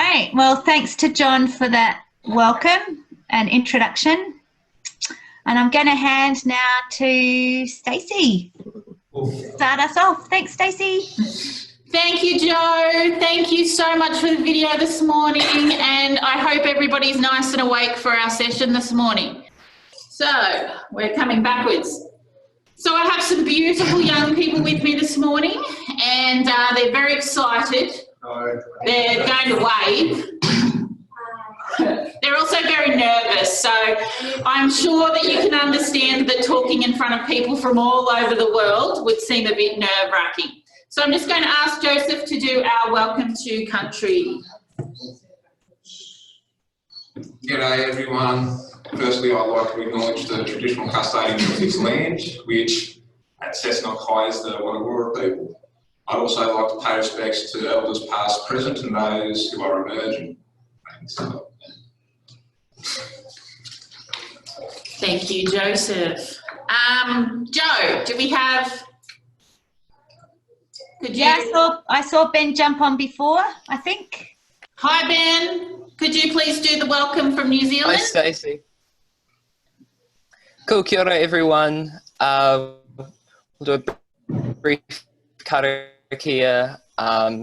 Great. Well, thanks to John for that welcome and introduction. And I'm going to hand now to Stacey. Start us off. Thanks, Stacey. Thank you, Jo. Thank you so much for the video this morning, and I hope everybody's nice and awake for our session this morning. So, we're coming backwards. So I have some beautiful young people with me this morning, and they're very excited. They're going to wave. They're also very nervous, so I'm sure that you can understand that talking in front of people from all over the world would seem a bit nerve-wracking. So I'm just going to ask Joseph to do our welcome to country. G'day everyone. Firstly, I'd like to acknowledge the traditional custodians of this land, which at Cessnock High is the Wanawura people. I'd also like to pay respects to elders past, present and those who are emerging. Thanks. Thank you, Joseph. Jo, do we have... I saw Ben jump on before, I think. Hi, Ben. Could you please do the welcome from New Zealand? Hi, Stacey. Cool, kia ora, everyone. We'll do a brief karakia.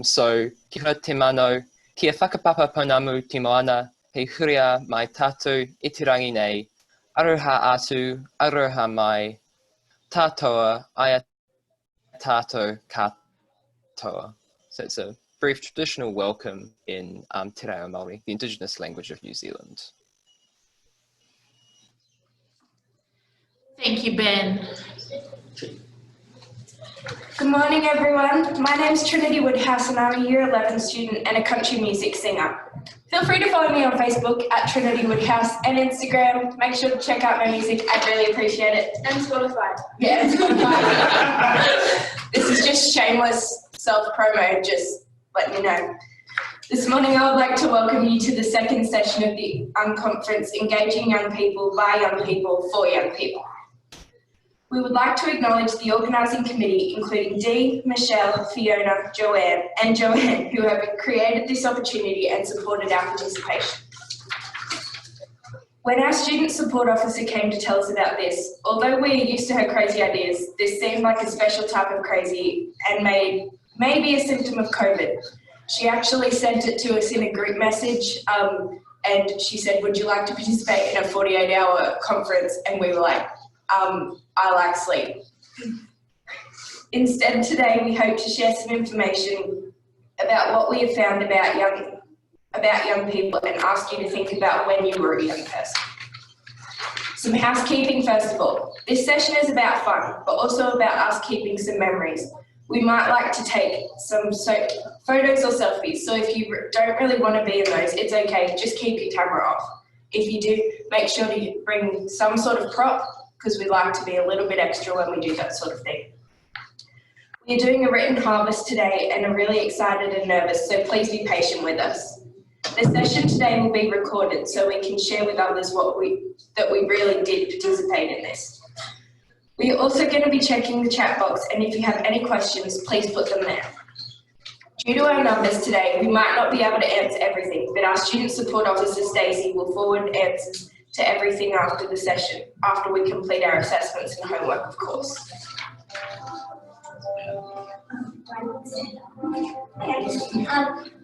So, kia ora te mano, kia whakapapa ponamu te moana, hei huria mai tātou itirangi nei, aroha atu, aroha mai, tātoa, aia tātou katoa. So it's a brief traditional welcome in Te Reo Māori, the Indigenous language of New Zealand. Thank you, Ben. Good morning, everyone. My name is Trinity Woodhouse and I'm a Year 11 student and a country music singer. Feel free to follow me on Facebook at Trinity Woodhouse and Instagram. Make sure to check out my music. I'd really appreciate it. And Spotify. Yeah, and Spotify. This is just shameless self-promo, just letting you know. This morning I would like to welcome you to the second session of the Unconference, Engaging Young People by Young People for Young People. We would like to acknowledge the organising committee, including Dee, Michelle, Fiona, and Joanne, who have created this opportunity and supported our participation. When our student support officer came to tell us about this, although we are used to her crazy ideas, this seemed like a special type of crazy and maybe a symptom of COVID. She actually sent it to us in a group message and she said, would you like to participate in a 48-hour conference? And we were like, I like sleep. Instead, today we hope to share some information about what we have found about young people and ask you to think about when you were a young person. Some housekeeping first of all. This session is about fun, but also about us keeping some memories. We might like to take some photos or selfies, so if you don't really want to be in those, it's okay, just keep your camera off. If you do, make sure to bring some sort of prop, because we like to be a little bit extra when we do that sort of thing. We're doing a written harvest today and are really excited and nervous, so please be patient with us. The session today will be recorded so we can share with others that we really did participate in this. We are also going to be checking the chat box, and if you have any questions, please put them there. Due to our numbers today, we might not be able to answer everything, but our student support officer, Stacey, will forward answers to everything after the session, after we complete our assessments and homework, of course.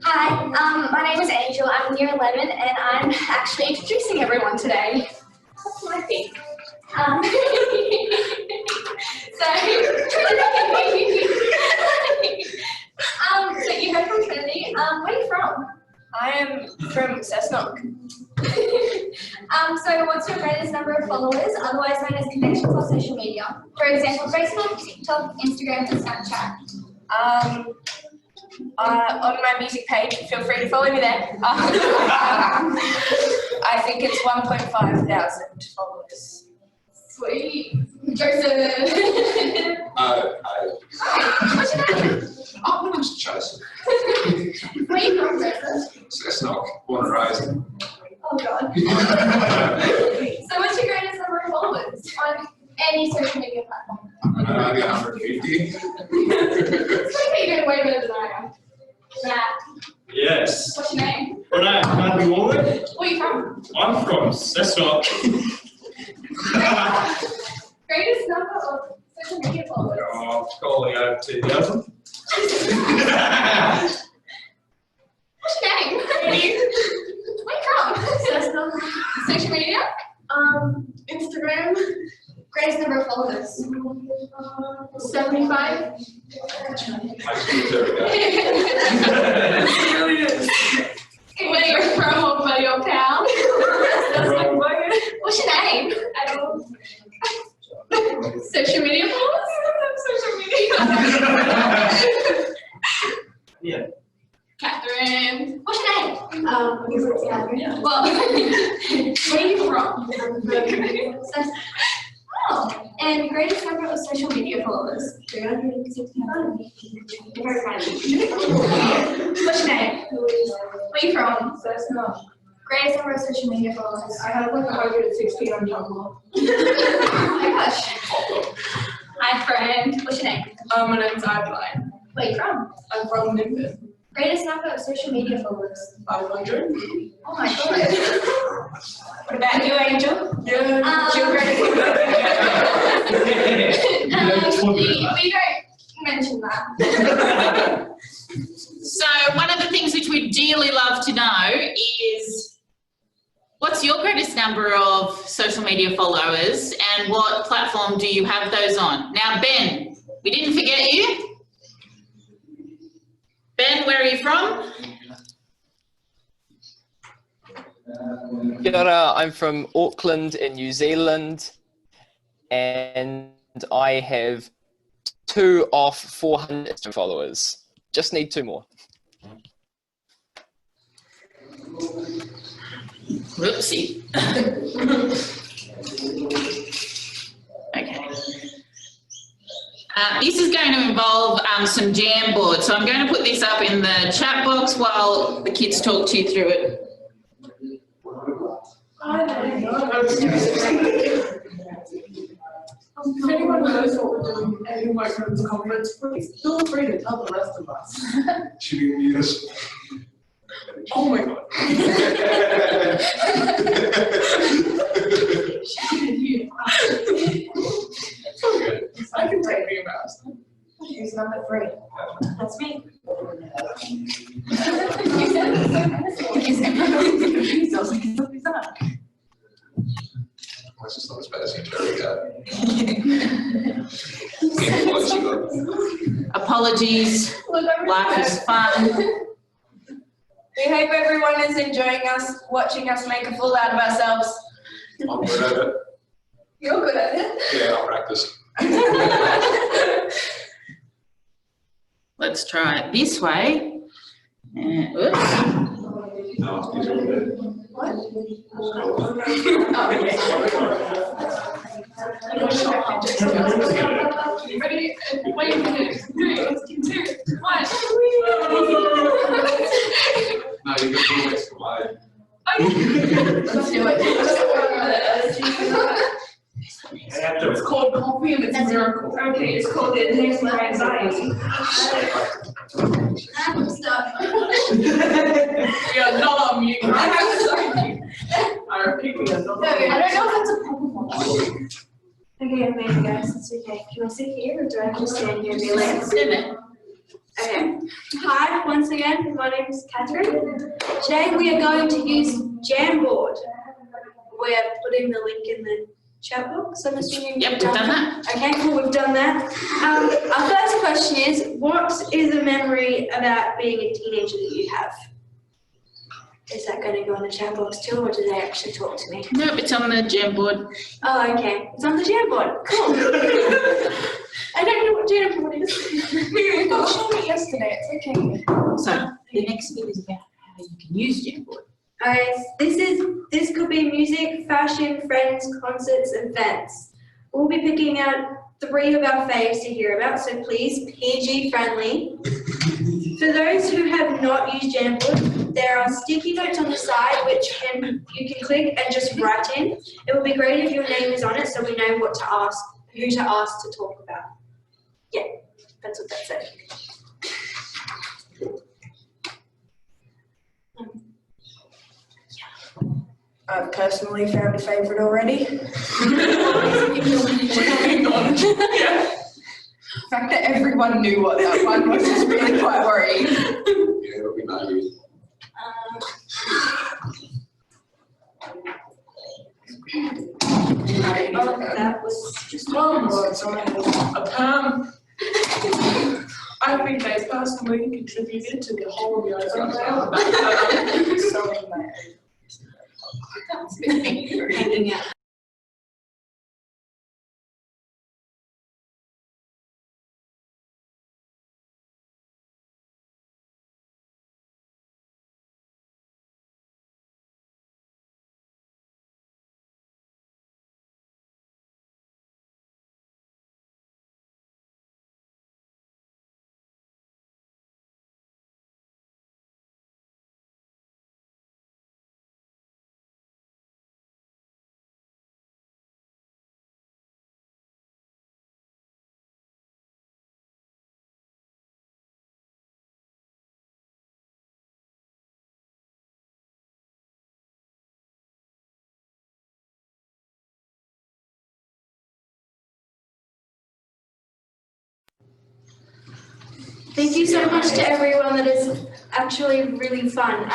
Hi, my name is Angel. I'm Year 11 and I'm actually introducing everyone today. That's my thing. So you heard from Trinity. Where are you from? I am from Cessnock. So what's your greatest number of followers, otherwise known as connections on social media? For example, Facebook, TikTok, Instagram, and Snapchat. On my music page, feel free to follow me there. I think it's 1,500 followers. Sweet. Joseph. What's your name? Oh, my name's Joseph. Where are you from, Joseph? Cessnock, born and raised. Oh God. So what's your greatest number of followers on any social media platform? Maybe 150. So you're doing way better than I am. Matt. Yes. What's your name? Righto, can we all it? Where are you from? I'm from Cessnock. Greatest number of social media followers. Oh, calling over 2,000. What's your name? Where you from? Social media? Instagram. Greatest number of followers. 75. Where you're from or by your town? What's your name? Social media followers? Social media. Yeah. Catherine. What's your name? I guess it's Catherine. Well, where are you from? Oh, and greatest number of social media followers. 369. Very funny. What's your name? Where are you from? Greatest number of social media followers. I have like 160 on Tumblr. Oh my gosh. Hi friend. What's your name? My name's Eveline. Where are you from? I'm from Nimby. Greatest number of social media followers. 500. Oh my god. What about you, Angel? Yeah. We don't mention that. So one of the things which we'd dearly love to know is what's your greatest number of social media followers and what platform do you have those on? Now, Ben, we didn't forget you. Ben, where are you from? Kia ora, I'm from Auckland in New Zealand, and I have 2 off 400 followers. Just need 2 more. Whoopsie. Okay. This is going to involve some Jamboard, so I'm going to put this up in the chat box while the kids talk to you through it. If anyone knows what we're doing at your microphone conference, please feel free to tell the rest of us. Should we mute us? Oh my god. I can take the embarrassment. Who's number 3? That's me. That's just not as bad as your cherry cat. Can't close you up. Apologies. Life is fun. We hope everyone is enjoying us, watching us make a fool out of ourselves. I'm good at it. You're good at it. Yeah, I'll practice. Let's try it this way. Oops. No, he's all good. What? Ready? Wait a minute. 3, 2, 1. No, you can do it for mine. Let's do it. It's called coffee and it's a miracle. Okay, it's called It Makes My Anxiety. I'm stuck. We are not on mute. I repeat, we are not on I mute. don't know if that's a problem. Okay, maybe guys, it's okay. Can I sit here or do I have to stand here and be like? Sit there. Okay. Hi, once again, my name is Catherine. Today we are going to use Jamboard. We are putting the link in the chat box. I'm assuming Yep, we've done that. Okay, cool, we've done that. Our first question is, what is a memory about being a teenager that you have? Is that going to go in the chat box too, or do they actually talk to me? Nope, it's on the Jamboard. Oh, okay. It's on the Jamboard. Cool. I don't know what Jamboard is. We got shown it yesterday. It's okay. So the next bit is about how you can use Jamboard. Alright, this could be music, fashion, friends, concerts, events. We'll be picking out 3 of our faves to hear about, so please PG friendly. For those who have not used Jamboard, there are sticky notes on the side which you can click and just write in. It would be great if your name is on it so we know what to ask, who to ask to talk about. Yeah, that's what that said. I've personally found a favourite already. Moving on. Yeah. The fact that everyone knew what that one was is really quite worrying. Yeah, it'll be maybe. That was just Oh, God, sorry. I think they personally contributed to the whole of the hanging out. Thank you so much to everyone. That is actually really fun.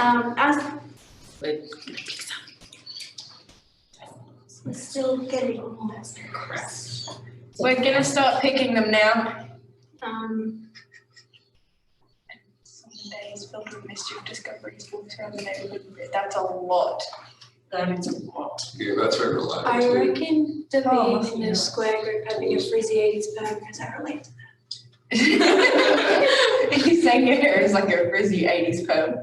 We're still getting We're going to start picking them now. Some days filled with mischief, discoveries, books around the neighbourhood. That's a lot. That is a lot. Yeah, that's very related. I reckon the being in the square group having a frizzy 80s perm, because I relate to He's saying your hair is like a frizzy 80s perm.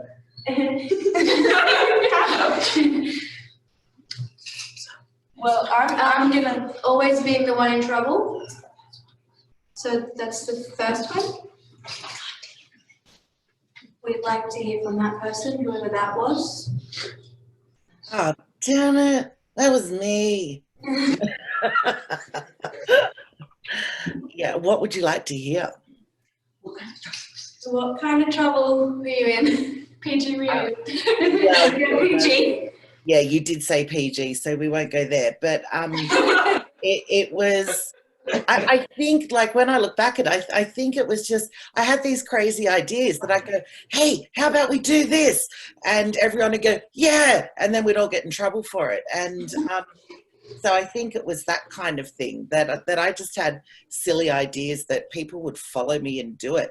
Well, I'm gonna always being the one in trouble. So that's the first one. We'd like to hear from that person, whoever that was. Oh, damn it. That was me. Yeah, what would you like to hear? So what kind of trouble were you in? PG were you in? Yeah, PG. Yeah, you did say PG, so we won't go there. But it was, I think, like, when I look back at it, I think it was just, I had these crazy ideas that I go, hey, how about we do this? And everyone would go, yeah, and then we'd all get in trouble for it. And so I think it was that kind of thing that I just had silly ideas that people would follow me and do it.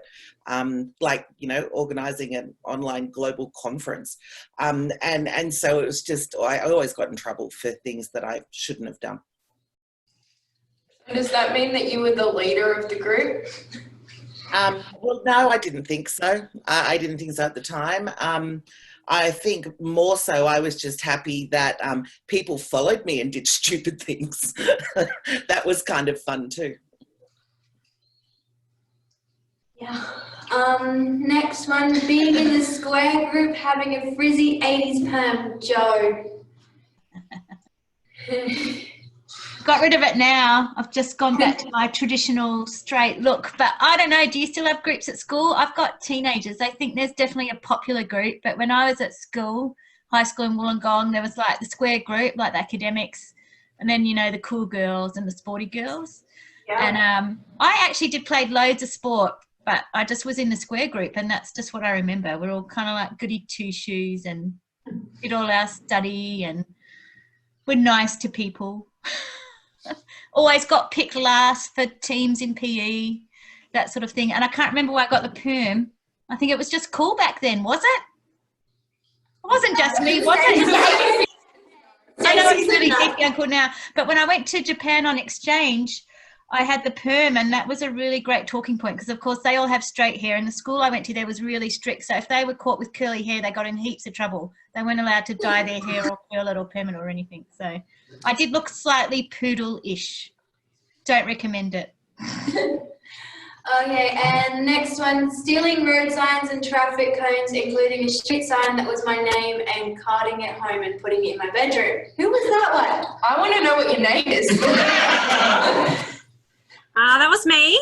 Like, you know, organising an online global conference. And so it was just, I always got in trouble for things that I shouldn't have done. Does that mean that you were the leader of the group? Well, no, I didn't think so. I didn't think so at the time. I think more so I was just happy that people followed me and did stupid things. That was kind of fun too. Yeah. Next one, being in the square group, having a frizzy 80s perm, Joe. Got rid of it now. I've just gone back to my traditional straight look. But I don't know, do you still have groups at school? I've got teenagers. I think there's definitely a popular group. But when I was at school, high school in Wollongong, there was like the square group, like the academics, and then, you know, the cool girls and the sporty girls. Yeah. And I actually did play loads of sport, but I just was in the square group, and that's just what I remember. We're all kind of like goody two-shoes and did all our study and we're nice to people. Always got picked last for teams in PE, that sort of thing. And I can't remember where I got the perm. I think it was just cool back then, was it? It wasn't just me, was it? I know it's really deep and cool now. But when I went to Japan on exchange, I had the perm, and that was a really great talking point because, of course, they all have straight hair. And the school I went to there was really strict. So if they were caught with curly hair, they got in heaps of trouble. They weren't allowed to dye their hair or curl it or perm it or anything. So I did look slightly poodle-ish. Don't recommend it. Okay, and next one, stealing road signs and traffic cones, including a street sign that was my name, and carting it home and putting it in my bedroom. Who was that one? I want to know what your name is. That was me.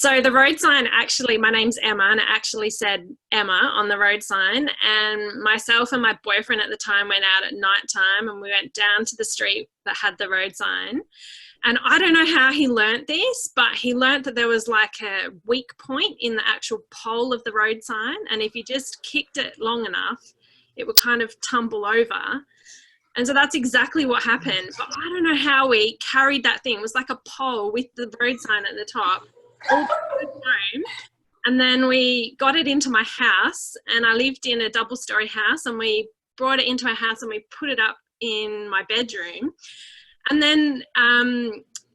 So the road sign actually, my name's Emma, and it actually said Emma on the road sign. And myself and my boyfriend at the time went out at night time, and we went down to the street that had the road sign. And I don't know how he learnt this, but he learnt that there was like a weak point in the actual pole of the road sign. And if you just kicked it long enough, it would kind of tumble over. And so that's exactly what happened. But I don't know how we carried that thing. It was like a pole with the road sign at the top all the way home. And then we got it into my house, and I lived in a double-story house, and we brought it into our house and we put it up in my bedroom. And then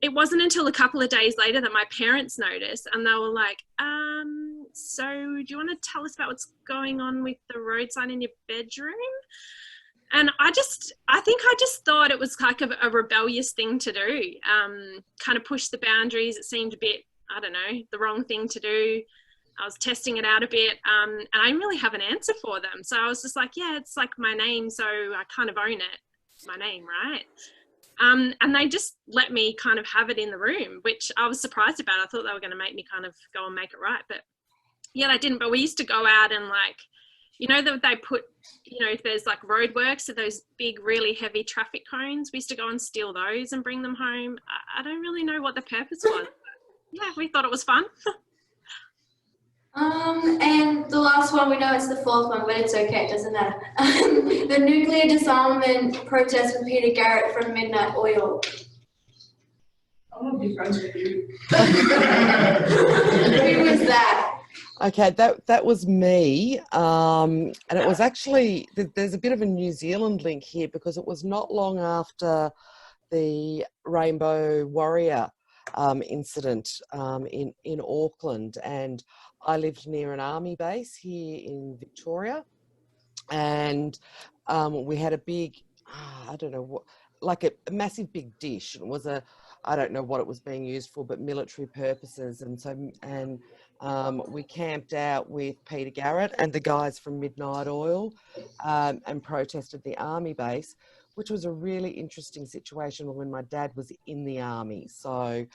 it wasn't until a couple of days later that my parents noticed, and they were like, so do you want to tell us about what's going on with the road sign in your bedroom? And I think I just thought it was like a rebellious thing to do, kind of push the boundaries. It seemed a bit, I don't know, the wrong thing to do. I was testing it out a bit, and I didn't really have an answer for them. So I was just like, yeah, it's like my name, so I kind of own it. It's my name, right? And they just let me kind of have it in the room, which I was surprised about. I thought they were going to make me kind of go and make it right, but yeah, they didn't. But we used to go out and like, you know, that they put, you know, if there's like roadworks, so those big, really heavy traffic cones, we used to go and steal those and bring them home. I don't really know what the purpose was. Yeah, we thought it was fun. And the last one, we know it's the fourth one, but it's okay, it doesn't matter. The nuclear disarmament protest with Peter Garrett from Midnight Oil. I want to be friends with you. Who was that? Okay, that was me, and it was actually, there's a bit of a New Zealand link here because it was not long after the Rainbow Warrior incident in Auckland, and I lived near an army base here in Victoria, and we had a big, I don't know what, like a massive big dish. It was I don't know what it was being used for, but military purposes, and we camped out with Peter Garrett and the guys from Midnight Oil and protested the army base, which was a really interesting situation when my dad was in the army. So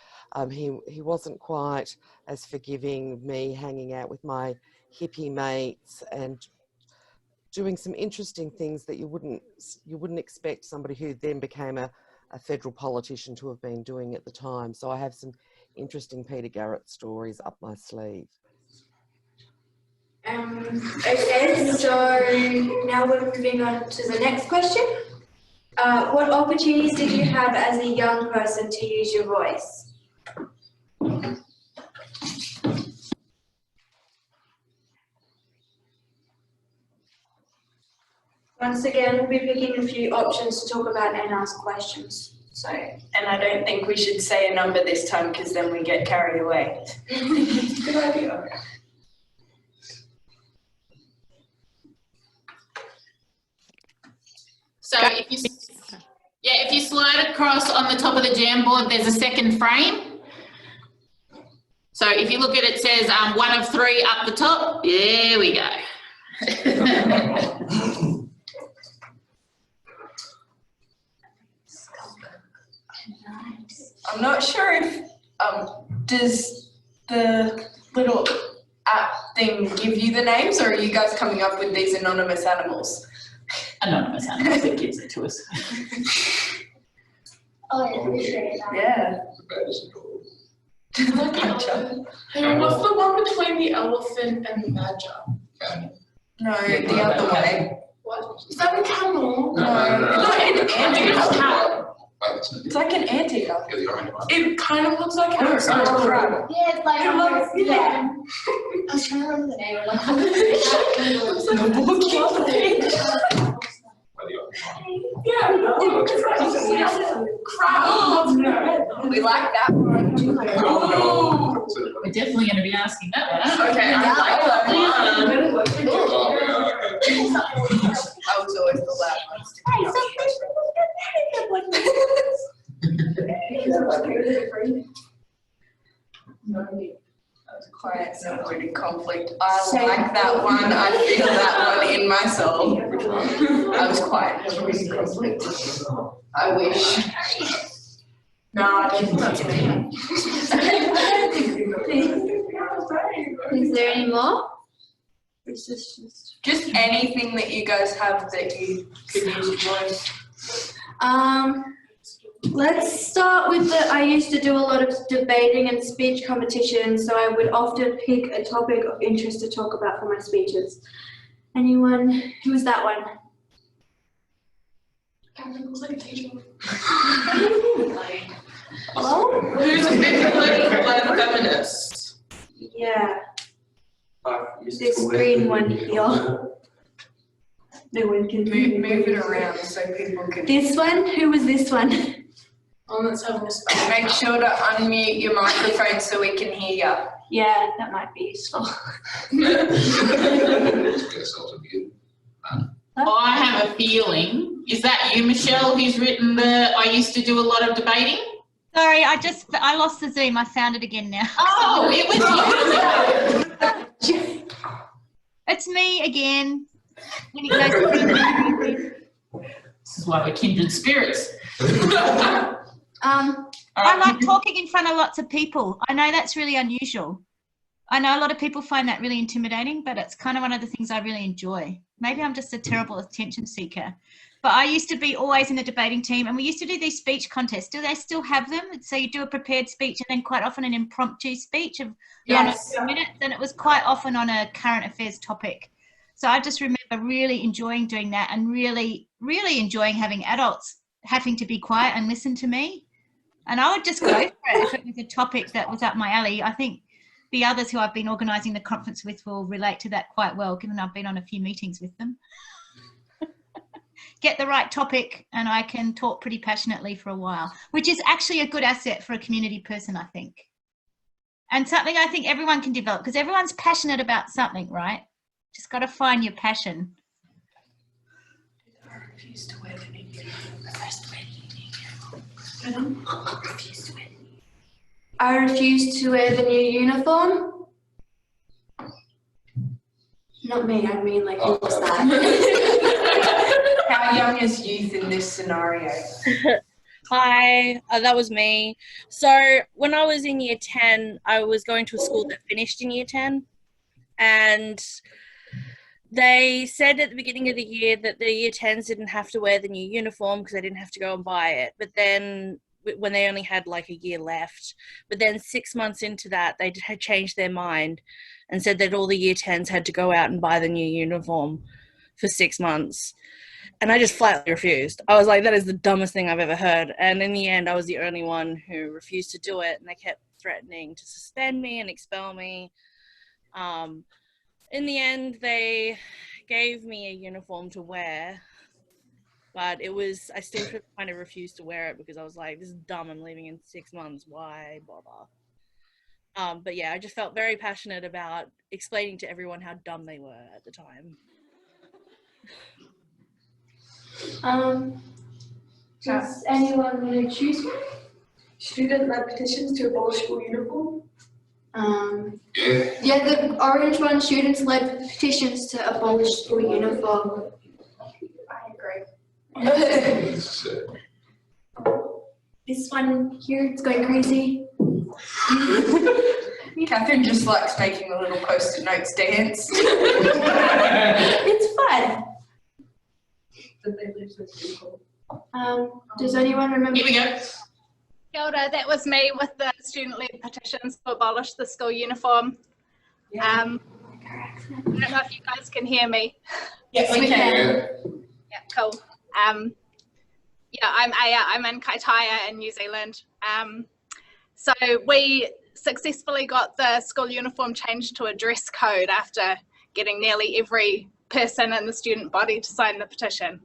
he wasn't quite as forgiving of me hanging out with my hippie mates and doing some interesting things that you wouldn't expect somebody who then became a federal politician to have been doing at the time. So I have some interesting Peter Garrett stories up my sleeve. Okay, so now we're moving on to the next question. What opportunities did you have as a young person to use your voice? Once again, we'll be picking a few options to talk about and ask questions. So, and I don't think we should say a number this time because then we get carried away. Good idea. So if you slide across on the top of the Jamboard, there's a second frame. So if you look at it, it says 1 of 3 up the top. There we go. I'm not sure if, does the little app thing give you the names, or are you guys coming up with these anonymous animals? Anonymous animals, it gives it to us. Oh, I appreciate that. Yeah. And what's the one between the elephant and the badger? No, the other way. What? Is that a camel? No, it's like an anteater. It's It's like an anteater. It kind of looks like No, it's not a crab. Yeah, it's like, yeah. I was trying to remember the name of It's like a walking thing. Yeah, no, crab. We like that one. Oh. We're definitely going to be asking that one. Okay, I like that one. I was always the loud ones to keep up. That was quiet, so avoided conflict. I like that one. I feel that one in my soul. I was quiet, avoided conflict. I wish. No, I think that's me. Is there any more? Is this Just anything that you guys have that you could use your voice. Let's start with I used to do a lot of debating and speech competitions, so I would often pick a topic of interest to talk about for my speeches. Anyone? Who was that one? Catherine looks like a teacher. Hello? Who's a political feminist? Yeah. This green one here. No one can Move it around so people can. This one? Who was this one? Let's have this. Make sure to unmute your microphone so we can hear you. Yeah, that might be useful. I have a feeling. Is that you, Michelle, who's written I used to do a lot of debating? Sorry, I lost the Zoom. I found it again now. Oh, it was you. It's me again. This is why we're kindred spirits. I like talking in front of lots of people. I know that's really unusual. I know a lot of people find that really intimidating, but it's kind of one of the things I really enjoy. Maybe I'm just a terrible attention seeker. But I used to be always in the debating team, and we used to do these speech contests. Do they still have them? So you do a prepared speech and then quite often an impromptu speech of 1 or 2 minutes, and it was quite often on a current affairs topic. So I just remember really enjoying doing that and really, really enjoying having adults having to be quiet and listen to me. And I would just go for it if it was a topic that was up my alley. I think the others who I've been organising the conference with will relate to that quite well, given I've been on a few meetings with them. Get the right topic and I can talk pretty passionately for a while, which is actually a good asset for a community person, I think. And something I think everyone can develop, because everyone's passionate about something, right? Just got to find your passion. I refuse to wear the new uniform. I refuse to wear the new uniform. Not me, I mean like who was that? How young is youth in this scenario? Hi, that was me. So when I was in year 10, I was going to a school that finished in year 10, and they said at the beginning of the year that the year 10s didn't have to wear the new uniform because they didn't have to go and buy it. But then when they only had like a year left, but then 6 months into that, they had changed their mind and said that all the year 10s had to go out and buy the new uniform for 6 months. And I just flatly refused. I was like, that is the dumbest thing I've ever heard. And in the end, I was the only one who refused to do it. And they kept threatening to suspend me and expel me. In the end, they gave me a uniform to wear. But I still kind of refused to wear it because I was like, this is dumb. I'm leaving in 6 months. Why bother? But yeah, I just felt very passionate about explaining to everyone how dumb they were at the time. Does anyone want to choose one? Student-led petitions to abolish school uniform. Yeah, the orange one, students-led petitions to abolish school uniform. I agree. This one here, it's going crazy. Catherine just likes making a little post-it notes dance. It's fun. Does anyone remember? Here we go. Kia ora, that was me with the student-led petitions to abolish the school uniform. I don't know if you guys can hear me. Yes, we can. Yeah, cool. Yeah, I'm Aya. I'm in Kaitaia in New Zealand. So we successfully got the school uniform changed to a dress code after getting nearly every person in the student body to sign the petition.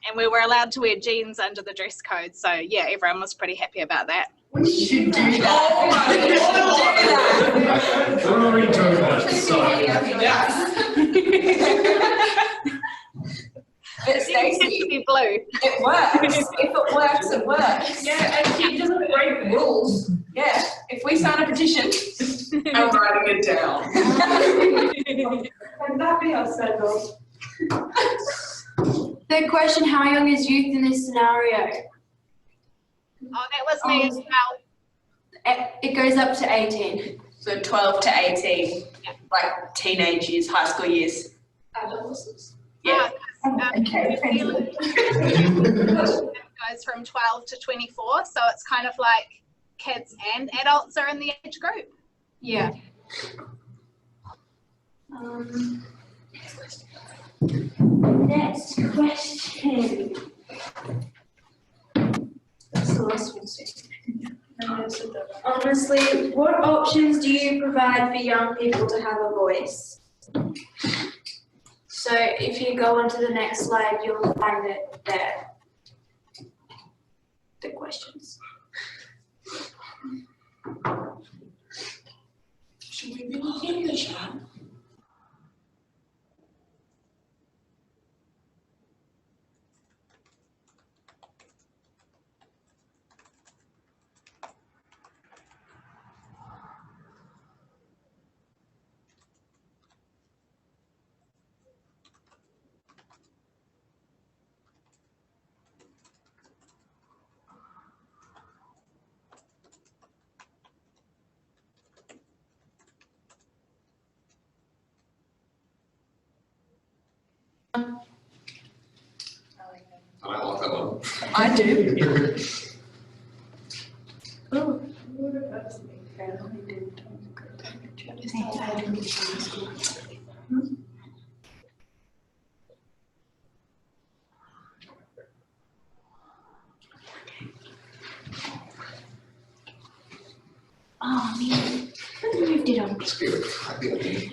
And we were allowed to wear jeans under the dress code. So yeah, everyone was pretty happy about that. We should do that. What are we doing about But Stacey, to be blue. it works. If it works, it works. Yeah, and she doesn't break rules. Yeah, if we sign a petition, I'm writing it down. And that be our send-off. Third question, how young is youth in this scenario? Oh, that was me as well. It goes up to 18. So 12 to 18, like teenage years, high school years. Adolescents. Yeah. Okay. It goes from 12 to 24, so it's kind of like kids and adults are in the age group. Yeah. Next question. That's the last one. Honestly, what options do you provide for young people to have a voice? So if you go on to the next slide, you'll find it there. The questions. Should we be looking in the chat? I like that one. I do. Oh. Oh man, I moved it on. Let's give it a bit.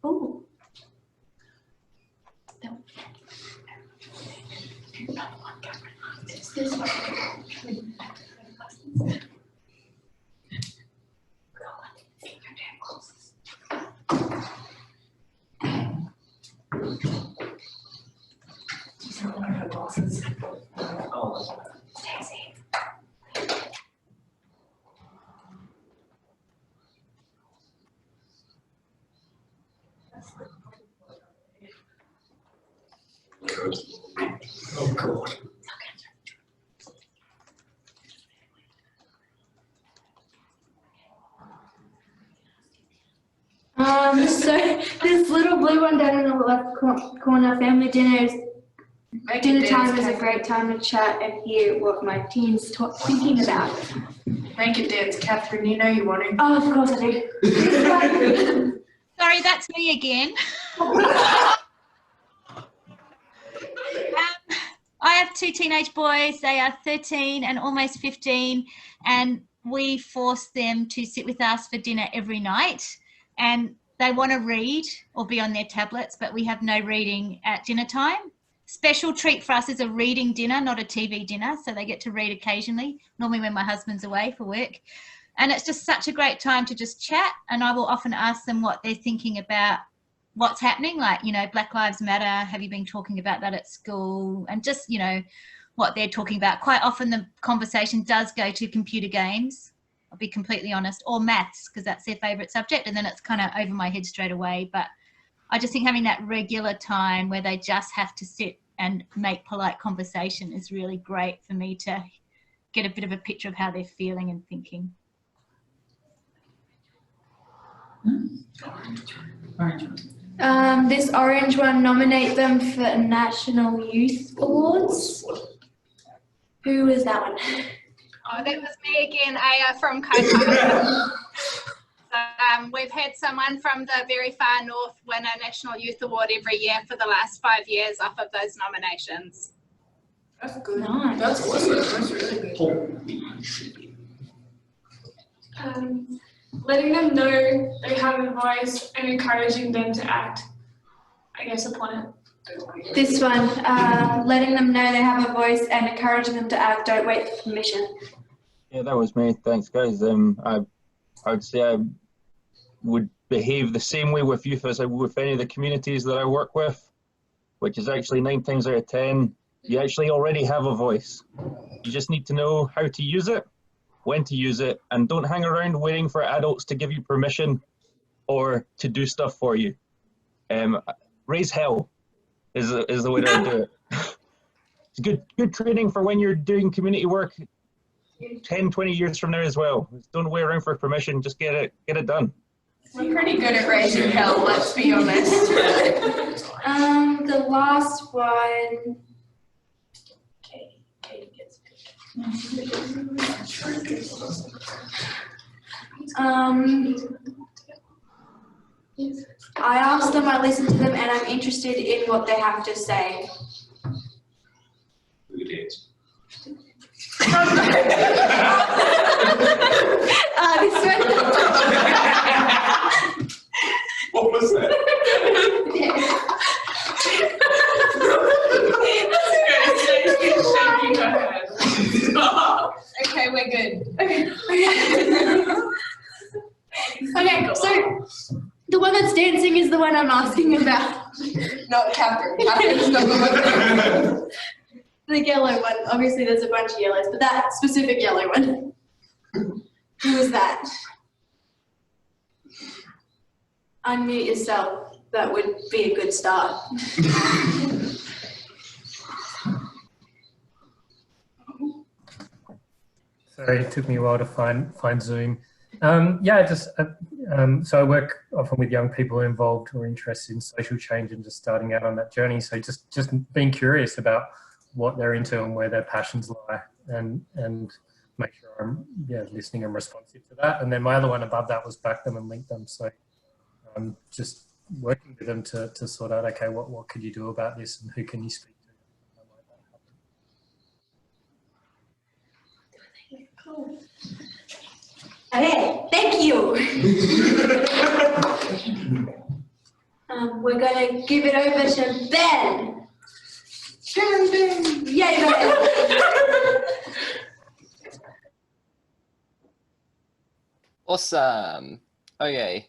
Oh. This one. Good. Oh God. So this little blue one down in the left corner, family dinner time is a great time to chat and hear what my teens thinking about. Make it dance, Catherine. You know you want to. Oh, of course I do. Sorry, that's me again. I have two teenage boys. They are 13 and almost 15, and we force them to sit with us for dinner every night. And they want to read or be on their tablets, but we have no reading at dinner time. Special treat for us is a reading dinner, not a TV dinner, so they get to read occasionally, normally when my husband's away for work. And it's just such a great time to just chat, and I will often ask them what they're thinking about what's happening, like, you know, Black Lives Matter, have you been talking about that at school? And just, you know, what they're talking about. Quite often the conversation does go to computer games, I'll be completely honest, or maths, because that's their favourite subject, and then it's kind of over my head straight away. But I just think having that regular time where they just have to sit and make polite conversation is really great for me to get a bit of a picture of how they're feeling and thinking. This orange one, nominate them for National Youth Awards. Who is that one? Oh, that was me again, Aya from Kaitaia. So, we've had someone from the very far north win a National Youth Award every year for the last 5 years off of those nominations. That's good. Nice. That's awesome. That's really good. Letting them know they have a voice and encouraging them to act, I guess, upon it. This one, letting them know they have a voice and encouraging them to act, don't wait for permission. Yeah, that was me. Thanks, guys. I would say I would behave the same way with youth as I would with any of the communities that I work with, which is actually 9 times out of 10, you actually already have a voice. You just need to know how to use it, when to use it, and don't hang around waiting for adults to give you permission. or to do stuff for you. Raise hell is the way to do it. It's good training for when you're doing community work 10, 20 years from now as well. Don't wait around for permission, just get it done. We're pretty good at raising hell, let's be honest. The last one. I asked them, I listened to them, and I'm interested in what they have to say. Good answer. This one. What was that? Okay, we're good. Okay, so the one that's dancing is the one I'm asking about. Not Catherine. Catherine's not the one. The yellow one. Obviously, there's a bunch of yellows, but that specific yellow one. Who was that? Unmute yourself. That would be a good start. Sorry, it took me a while to find Zoom. Yeah, so I work often with young people who are involved or interested in social change and just starting out on that journey. So just being curious about what they're into and where their passions lie, and make sure I'm listening and responsive to that. And then my other one above that was back them and link them. So just working with them to sort out, okay, what could you do about this and who can you speak to? Cool. Okay, thank you. We're going to give it over to Ben. Yay, Ben. Awesome. Okay,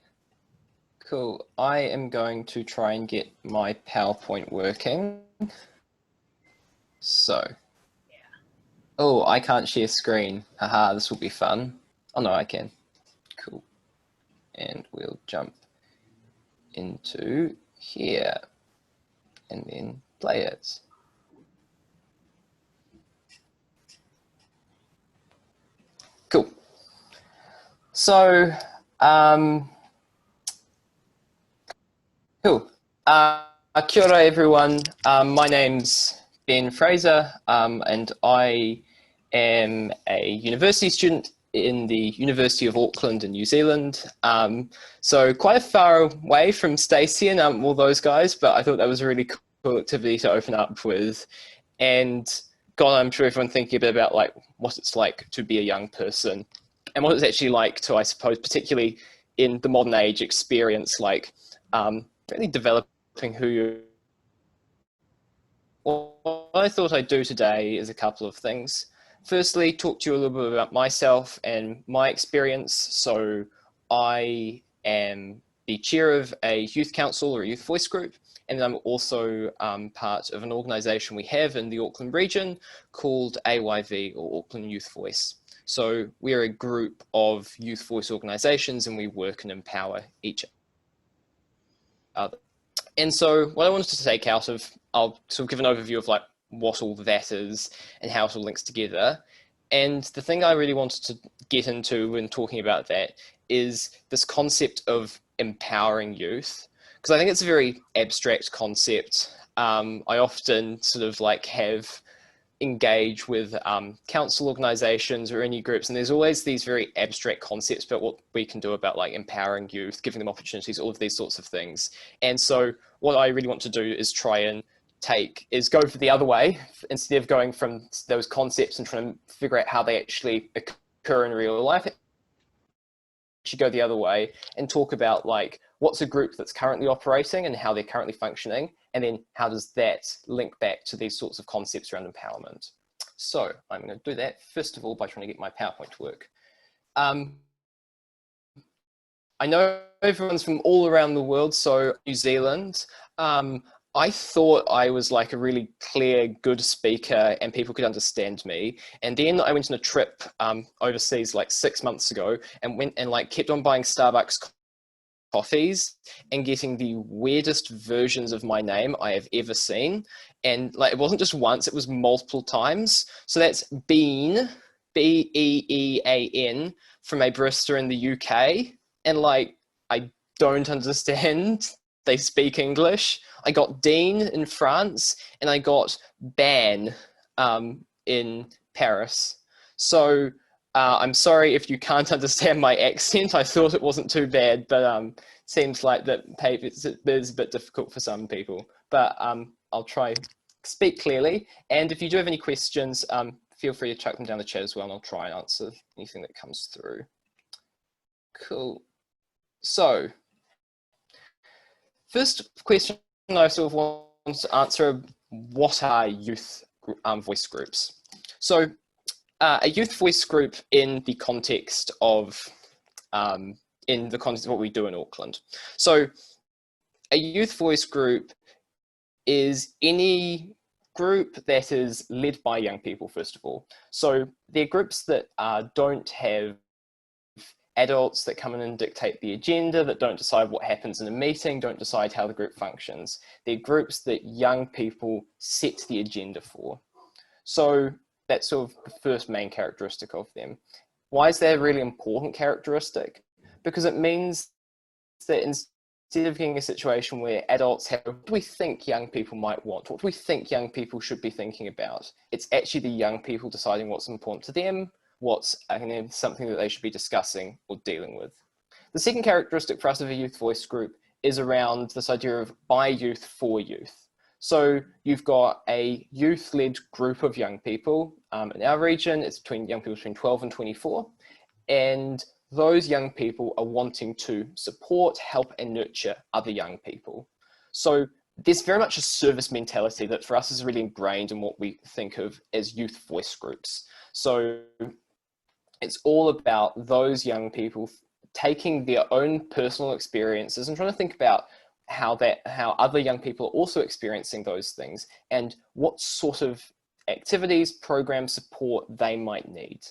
cool. I am going to try and get my PowerPoint working. So, oh, I can't share screen. Haha, this will be fun. Oh no, I can. Cool. And we'll jump into here and then play it. Cool. So, cool. Kia ora everyone. My name's Ben Fraser, and I am a university student in the University of Auckland in New Zealand. So quite far away from Stacey and all those guys, but I thought that was a really cool activity to open up with. And God, I'm sure everyone's thinking a bit about like what it's like to be a young person and what it's actually like to, I suppose, particularly in the modern age experience, like really developing who you. What I thought I'd do today is a couple of things. Firstly, talk to you a little bit about myself and my experience. So I am the chair of a youth council or a youth voice group, and I'm also part of an organisation we have in the Auckland region called AYV, or Auckland Youth Voice. So we're a group of youth voice organisations and we work and empower each other. And so what I wanted to take out of, I'll sort of give an overview of like what all that is and how it all links together. And the thing I really wanted to get into when talking about that is this concept of empowering youth, because I think it's a very abstract concept. I often sort of like have engage with council organizations or any groups, and there's always these very abstract concepts about what we can do about like empowering youth, giving them opportunities, all of these sorts of things. And so what I really want to do is try and go for the other way, instead of going from those concepts and trying to figure out how they actually occur in real life. Should go the other way and talk about like what's a group that's currently operating and how they're currently functioning, and then how does that link back to these sorts of concepts around empowerment. So I'm going to do that first of all by trying to get my PowerPoint to work. I know everyone's from all around the world, so New Zealand. I thought I was like a really clear, good speaker and people could understand me. And then I went on a trip overseas like 6 months ago and went and like kept on buying Starbucks coffees and getting the weirdest versions of my name I have ever seen. And like, it wasn't just once, it was multiple times. So that's Bean, Beean, from a barista in the UK. And like, I don't understand. They speak English. I got Dean in France, and I got Ban in Paris. So I'm sorry if you can't understand my accent. I thought it wasn't too bad, but seems like that it's a bit difficult for some people. But I'll try speak clearly. And if you do have any questions, feel free to chuck them down the chat as well, and I'll try and answer anything that comes through. Cool. So, first question I sort of want to answer: what are youth voice groups? So, a youth voice group in the context of what we do in Auckland. So, a youth voice group is any group that is led by young people, first of all. So they're groups that don't have adults that come in and dictate the agenda, that don't decide what happens in a meeting, don't decide how the group functions. They're groups that young people set the agenda for. So that's sort of the first main characteristic of them. Why is that a really important characteristic? Because it means that instead of getting a situation where adults have, what do we think young people might want? What do we think young people should be thinking about? It's actually the young people deciding what's important to them, what's something that they should be discussing or dealing with. The second characteristic for us of a youth voice group is around this idea of by youth for youth. So you've got a youth-led group of young people. In our region, it's between young people between 12 and 24. And those young people are wanting to support, help, and nurture other young people. So there's very much a service mentality that for us is really ingrained in what we think of as youth voice groups. So it's all about those young people taking their own personal experiences and trying to think about how other young people are also experiencing those things and what sort of activities, programs, support they might need.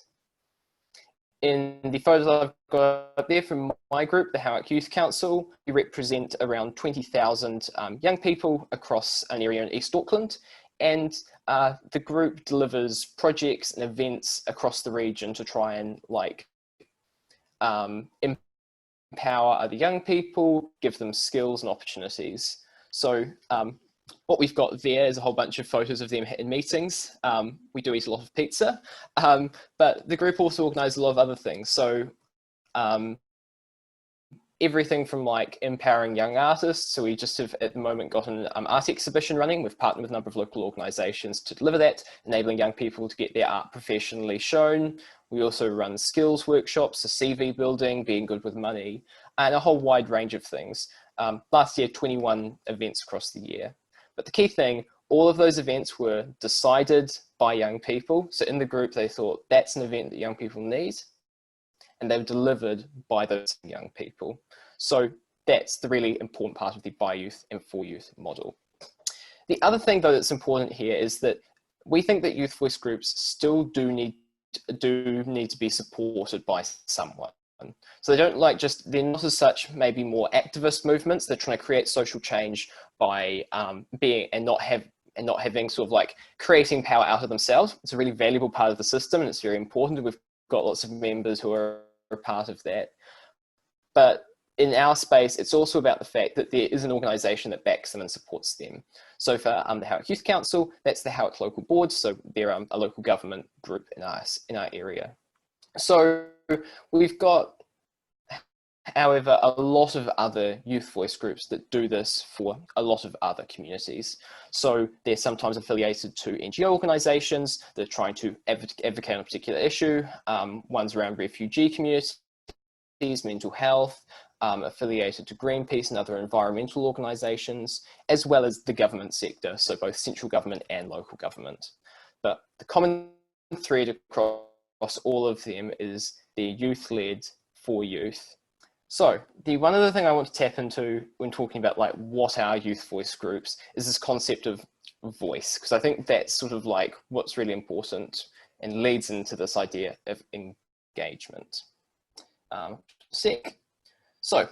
In the photos I've got up there from my group, the Howick Youth Council, we represent around 20,000 young people across an area in East Auckland, and the group delivers projects and events across the region to try and empower other young people, give them skills and opportunities. So what we've got there is a whole bunch of photos of them in meetings. We do eat a lot of pizza, but the group also organises a lot of other things. So everything from empowering young artists. So we just have at the moment got an art exhibition running. We've partnered with a number of local organisations to deliver that, enabling young people to get their art professionally shown. We also run skills workshops, so CV building, being good with money, and a whole wide range of things. Last year, 21 events across the year. But the key thing, all of those events were decided by young people. So in the group, they thought that's an event that young people need, and they were delivered by those young people. So that's the really important part of the by youth and for youth model. The other thing though that's important here is that we think that youth voice groups still do need to be supported by someone. So they don't they're not as such maybe more activist movements. They're trying to create social change by not having sort of creating power out of themselves. It's a really valuable part of the system and it's very important. And we've got lots of members who are a part of that. But in our space, it's also about the fact that there is an organisation that backs them and supports them. So for the Howick Youth Council, that's the Howick Local Board. So they're a local government group in our area. So we've got, however, a lot of other youth voice groups that do this for a lot of other communities. So they're sometimes affiliated to NGO organisations that are trying to advocate on a particular issue. One's around refugee communities, mental health, affiliated to Greenpeace and other environmental organisations, as well as the government sector, so both central government and local government. But the common thread across all of them is they're youth-led for youth. So the one other thing I want to tap into when talking about what are youth voice groups is this concept of voice, because I think that's sort of what's really important and leads into this idea of engagement. So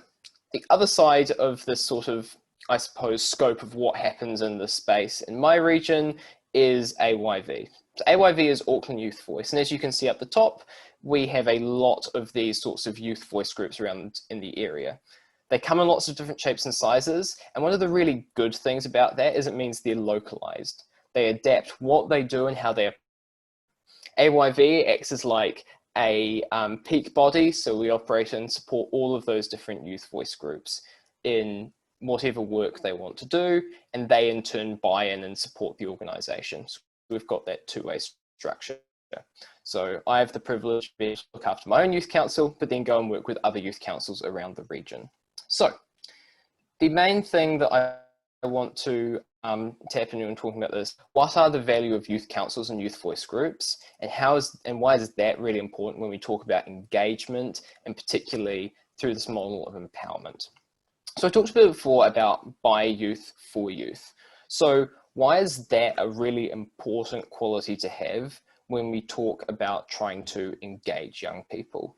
the other side of this sort of, I suppose, scope of what happens in this space in my region is AYV. So AYV is Auckland Youth Voice, and as you can see up the top, we have a lot of these sorts of youth voice groups around in the area. They come in lots of different shapes and sizes, and one of the really good things about that is it means they're localized. They adapt what they do and how they. AYV acts as like a peak body, so we operate and support all of those different youth voice groups in whatever work they want to do, and they in turn buy in and support the organisation. So we've got that two-way structure. So I have the privilege to be able to look after my own youth council, but then go and work with other youth councils around the region. So the main thing that I want to tap into when talking about this, what are the value of youth councils and youth voice groups, and why is that really important when we talk about engagement, and particularly through this model of empowerment? So I talked a bit before about by youth for youth. So why is that a really important quality to have when we talk about trying to engage young people?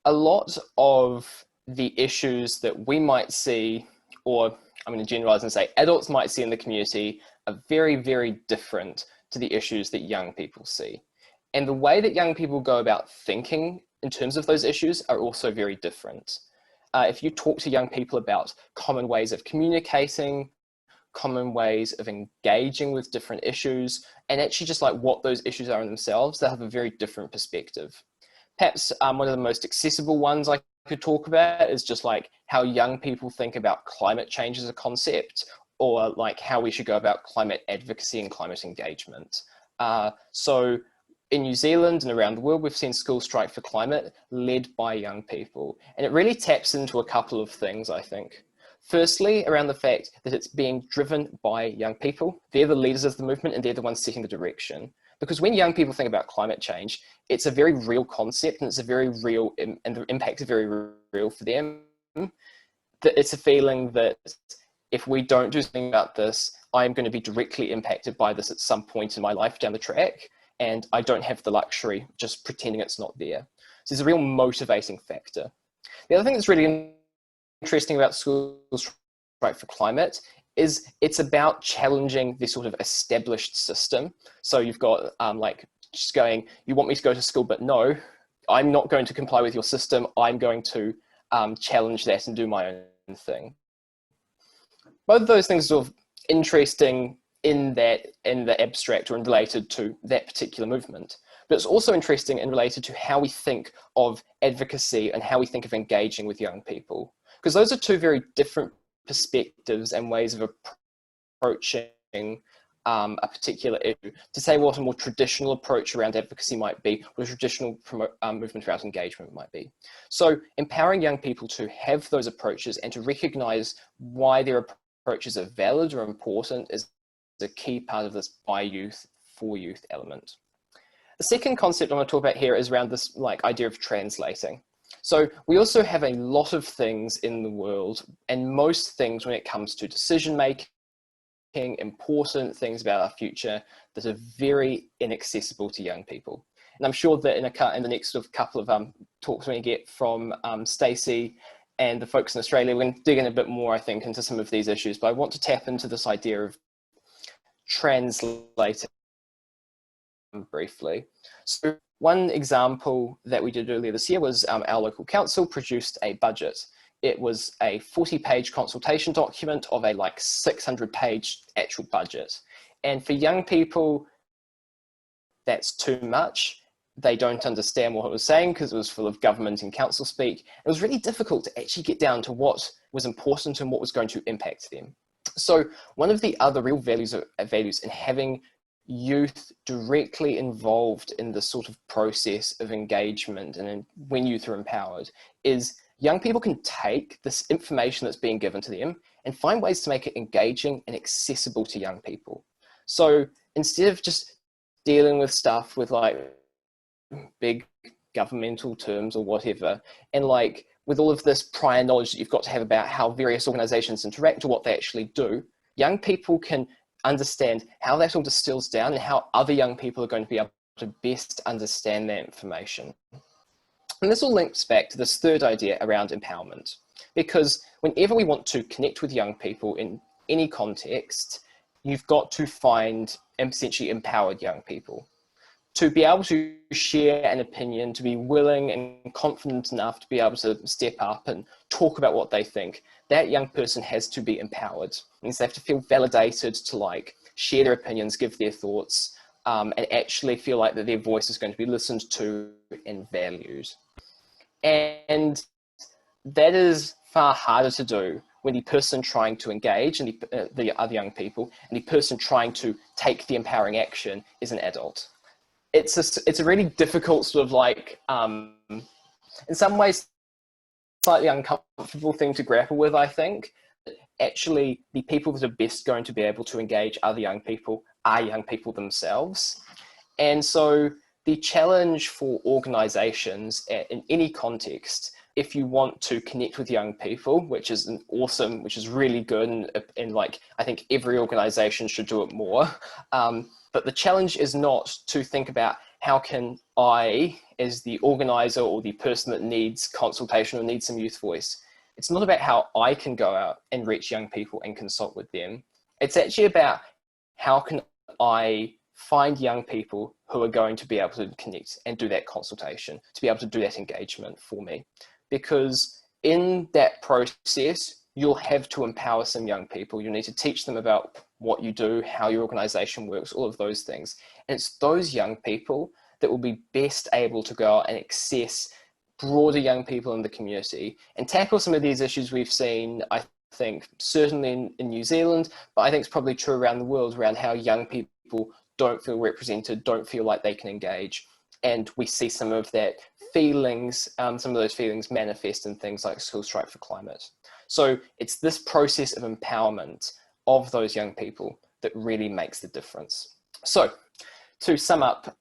A lot of the issues that we might see, or I'm going to generalize and say adults might see in the community, are very, very different to the issues that young people see. And the way that young people go about thinking in terms of those issues are also very different. If you talk to young people about common ways of communicating, common ways of engaging with different issues, and actually just like what those issues are in themselves, they'll have a very different perspective. Perhaps one of the most accessible ones I could talk about is just like how young people think about climate change as a concept, or like how we should go about climate advocacy and climate engagement. So in New Zealand and around the world, we've seen School Strike for Climate led by young people. And it really taps into a couple of things, I think. Firstly, around the fact that it's being driven by young people. They're the leaders of the movement and they're the ones setting the direction. Because when young people think about climate change, it's a very real concept and it's a very real, and the impact is very real for them. It's a feeling that if we don't do something about this, I'm going to be directly impacted by this at some point in my life down the track. And I don't have the luxury just pretending it's not there. So there's a real motivating factor. The other thing that's really interesting about School Strike for Climate is it's about challenging this sort of established system. So you've got like just going, you want me to go to school, but no, I'm not going to comply with your system. I'm going to challenge that and do my own thing. Both of those things are sort of interesting in the abstract or in related to that particular movement. But it's also interesting and related to how we think of advocacy and how we think of engaging with young people. Because those are two very different perspectives and ways of approaching a particular issue. To say what a more traditional approach around advocacy might be, what a traditional movement around engagement might be. So empowering young people to have those approaches and to recognize why their approaches are valid or important is a key part of this by youth for youth element. The second concept I want to talk about here is around this like idea of translating. So we also have a lot of things in the world, and most things when it comes to decision making, important things about our future that are very inaccessible to young people. And I'm sure that in the next sort of couple of talks we're going to get from Stacey and the folks in Australia, we're going to dig in a bit more, I think, into some of these issues. But I want to tap into this idea of translating briefly. So one example that we did earlier this year was our local council produced a budget. It was a 40-page consultation document of a like 600-page actual budget. And for young people, that's too much. They don't understand what it was saying because it was full of government and council speak. It was really difficult to actually get down to what was important and what was going to impact them. So one of the other real values in having youth directly involved in this sort of process of engagement and when youth are empowered is young people can take this information that's being given to them and find ways to make it engaging and accessible to young people. So instead of just dealing with stuff with like big governmental terms or whatever, and like with all of this prior knowledge that you've got to have about how various organizations interact or what they actually do, young people can understand how that all distills down and how other young people are going to be able to best understand that information. And this all links back to this third idea around empowerment. Because whenever we want to connect with young people in any context, you've got to find essentially empowered young people. To be able to share an opinion, to be willing and confident enough to be able to step up and talk about what they think, that young person has to be empowered. It means they have to feel validated to like share their opinions, give their thoughts, and actually feel like that their voice is going to be listened to and valued. And that is far harder to do when the person trying to engage and the other young people and the person trying to take the empowering action is an adult. It's a really difficult sort of like, in some ways, slightly uncomfortable thing to grapple with, I think. Actually, the people that are best going to be able to engage other young people are young people themselves. And so the challenge for organizations in any context, if you want to connect with young people, which is which is really good, and like, I think every organization should do it more. But the challenge is not to think about how can I, as the organizer or the person that needs consultation or needs some youth voice, it's not about how I can go out and reach young people and consult with them. It's actually about how can I find young people who are going to be able to connect and do that consultation, to be able to do that engagement for me. Because in that process, you'll have to empower some young people. You need to teach them about what you do, how your organization works, all of those things. And it's those young people that will be best able to go out and access broader young people in the community and tackle some of these issues we've seen, I think, certainly in New Zealand, but I think it's probably true around the world, around how young people don't feel represented, don't feel like they can engage. And we see some of that feelings, some of those feelings manifest in things like School Strike for Climate. So it's this process of empowerment of those young people that really makes the difference. So to sum up,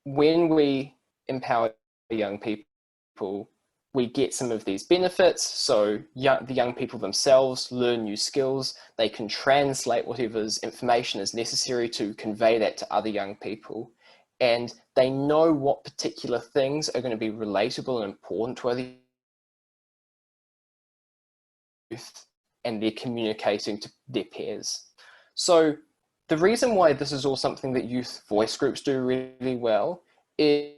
when we empower young people, we get some of these benefits. So the young people themselves learn new skills. They can translate whatever's information is necessary to convey that to other young people. And they know what particular things are going to be relatable and important to other youth, and they're communicating to their peers. So the reason why this is all something that youth voice groups do really well is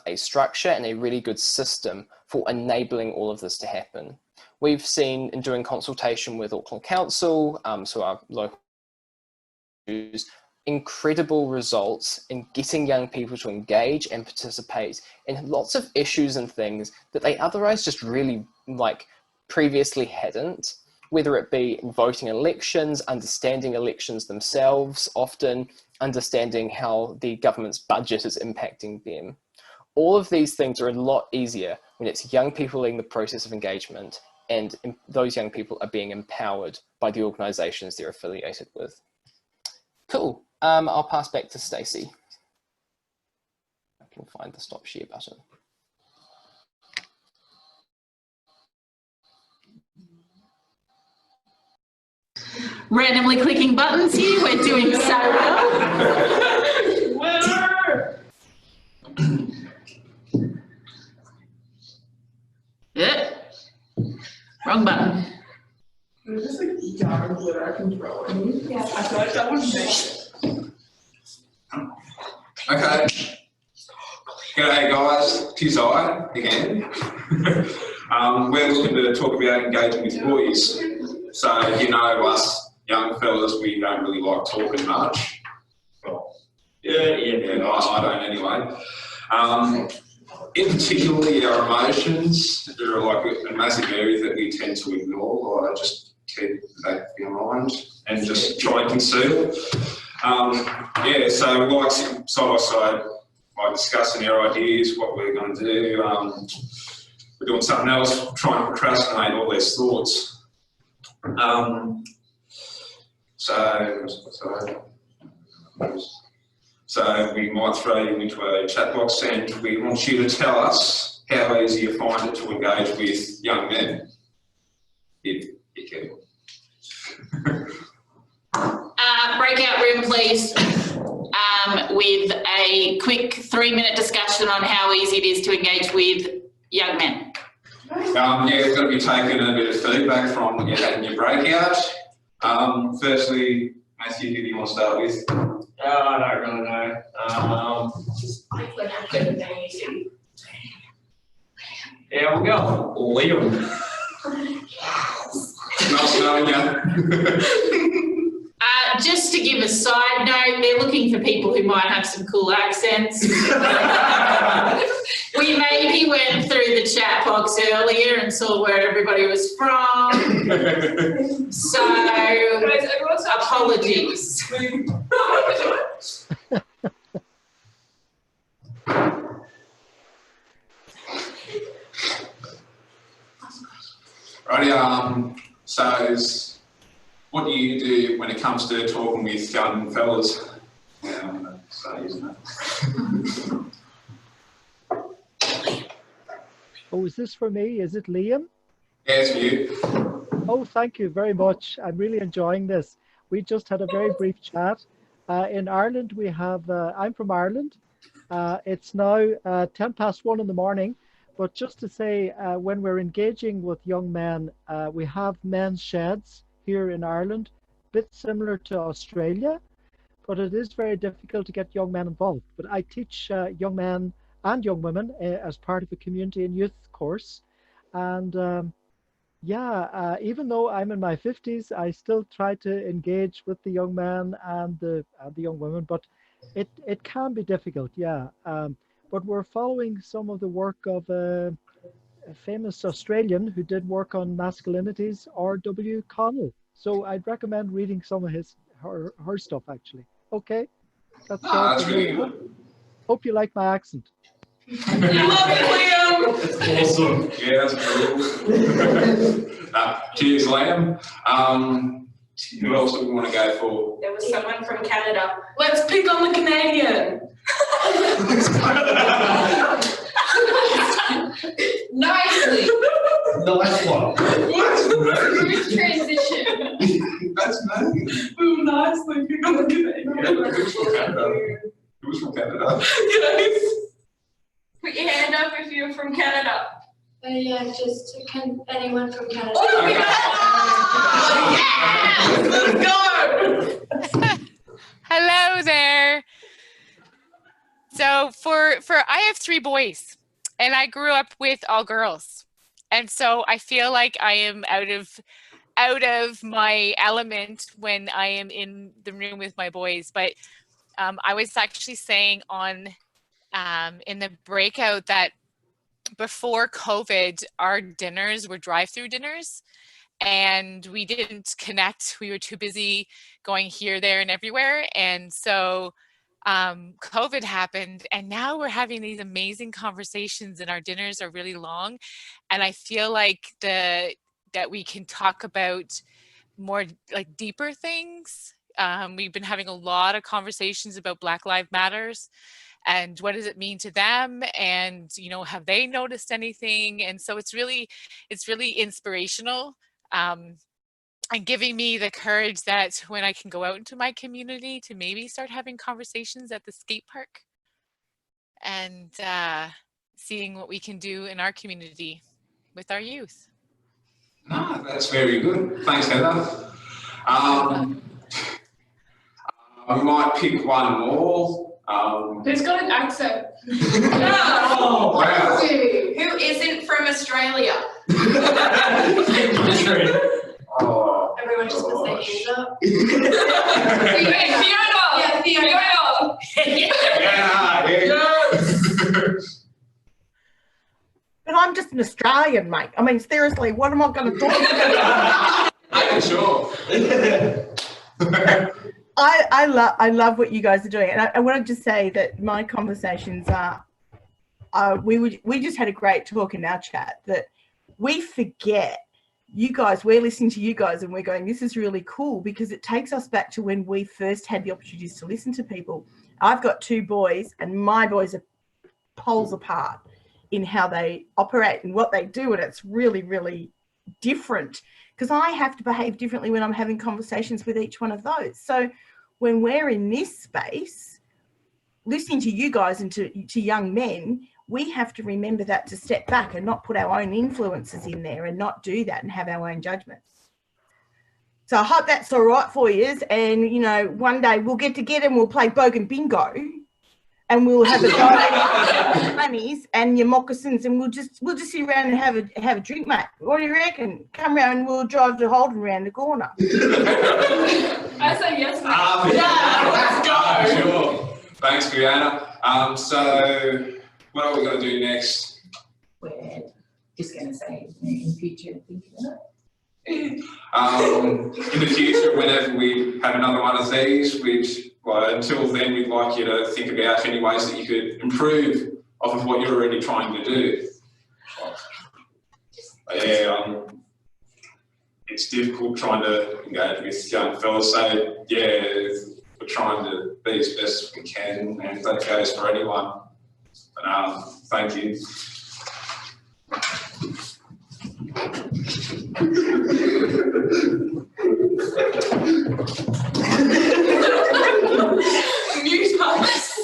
a structure and a really good system for enabling all of this to happen. We've seen in doing consultation with Auckland Council, so our local issues, incredible results in getting young people to engage and participate in lots of issues and things that they otherwise just really like previously hadn't, whether it be in voting elections, understanding elections themselves, often understanding how the government's budget is impacting them. All of these things are a lot easier when it's young people leading the process of engagement, and those young people are being empowered by the organisations they're affiliated with. Cool. I'll pass back to Stacey. I can find the stop share button. Randomly clicking buttons here. We're doing so well. Yeah. Wrong button. There's just like yarn that I can throw in. Yeah. I feel like that one's nice. Okay. G'day guys, tis I again. We're looking to talk about engaging with boys. So you know us young fellas, we don't really like talking much. Well, yeah, I don't anyway. In particularly our emotions are like a massive area that we tend to ignore, or just keep back behind and just try and conceal. Yeah, so we like side by side, like discussing our ideas, what we're going to do. We're doing something else, trying to procrastinate all these thoughts. So we might throw you into a chat box, and we want you to tell us how easy you find it to engage with young men. If you can. Breakout room, please, with a quick 3-minute discussion on how easy it is to engage with young men. Yeah, we're going to be taking a bit of feedback from what you had in your breakout. Firstly, Matthew, who do you want to start with? I don't really know. Yeah, we'll go Liam. Nice knowing you. Just to give a side note, they're looking for people who might have some cool accents. We maybe went through the chat box earlier and saw where everybody was from. So, apologies. Righty, so what do you do when it comes to talking with young fellas? Oh, is this for me? Is it Liam? Yeah, it's for you. Oh, thank you very much. I'm really enjoying this. We just had a very brief chat. In Ireland, we have, I'm from Ireland. It's now 1:10 in the morning. But just to say, when we're engaging with young men, we have men's sheds here in Ireland, a bit similar to Australia, but it is very difficult to get young men involved. But I teach young men and young women as part of a community and youth course. And even though I'm in my 50s, I still try to engage with the young men and the young women, but it can be difficult, yeah. But we're following some of the work of a famous Australian who did work on masculinities, R.W. Connell. So I'd recommend reading some of her stuff, actually. Okay, that's all. That's really good. Hope you like my accent. I love it, Liam. Awesome. Yeah, that's cool. Cheers, Liam. Who else do we want to go for? There was someone from Canada. Let's pick on the Canadian. Nicely. Nice one. Good transition. That's nice. Ooh, nicely. Pick on the Canadian. Who's from Canada? Who's from Canada? Yes. Put your hand up if you're from Canada. Yeah, just anyone from Canada. Oh, yeah! Let's go! Hello there. So I have 3 boys, and I grew up with all girls, and so I feel like I am out of my element when I am in the room with my boys. But I was actually saying on in the breakout that before COVID, our dinners were drive-through dinners, and we didn't connect. We were too busy going here, there, and everywhere. And so COVID happened, and now we're having these amazing conversations, and our dinners are really long. And I feel like that we can talk about more like deeper things. We've been having a lot of conversations about Black Lives Matters and what does it mean to them, and have they noticed anything? And so it's really inspirational, and giving me the courage that when I can go out into my community to maybe start having conversations at the skate park and seeing what we can do in our community with our youth. No, that's very good. Thanks, Heather. We might pick one more. Who's got an accent? Oh, wow. Who isn't from Australia? Oh. Everyone just puts their hands up. Fiona! But I'm just an Australian, mate. I mean, seriously, what am I going to talk about? Yeah, sure. I love what you guys are doing, and I want to just say that my conversations are. We just had a great talk in our chat that we forget. You guys, we're listening to you guys, and we're going, this is really cool because it takes us back to when we first had the opportunities to listen to people. I've got 2 boys, and my boys are poles apart in how they operate and what they do, and it's really, really different because I have to behave differently when I'm having conversations with each one of those. So when we're in this space, listening to you guys and to young men, we have to remember that, to step back and not put our own influences in there and not do that and have our own judgments. So I hope that's all right for you. And, you know, one day we'll get together and we'll play Bogan Bingo, and we'll have a go at your bunnies and your moccasins, and we'll just sit around and have a drink, mate. What do you reckon? Come round and we'll drive to Holden around the corner. I say yes, mate. Yeah, let's go. Sure. Thanks, Brianna. So what are we going to do next? We're just going to say in future, think about it. In the future, whenever we have another one of these, until then, we'd like you to think about any ways that you could improve off of what you're already trying to do. It's difficult trying to engage with young fellas, so yeah, we're trying to be as best as we can, and that goes for anyone. But thank you. Mute us.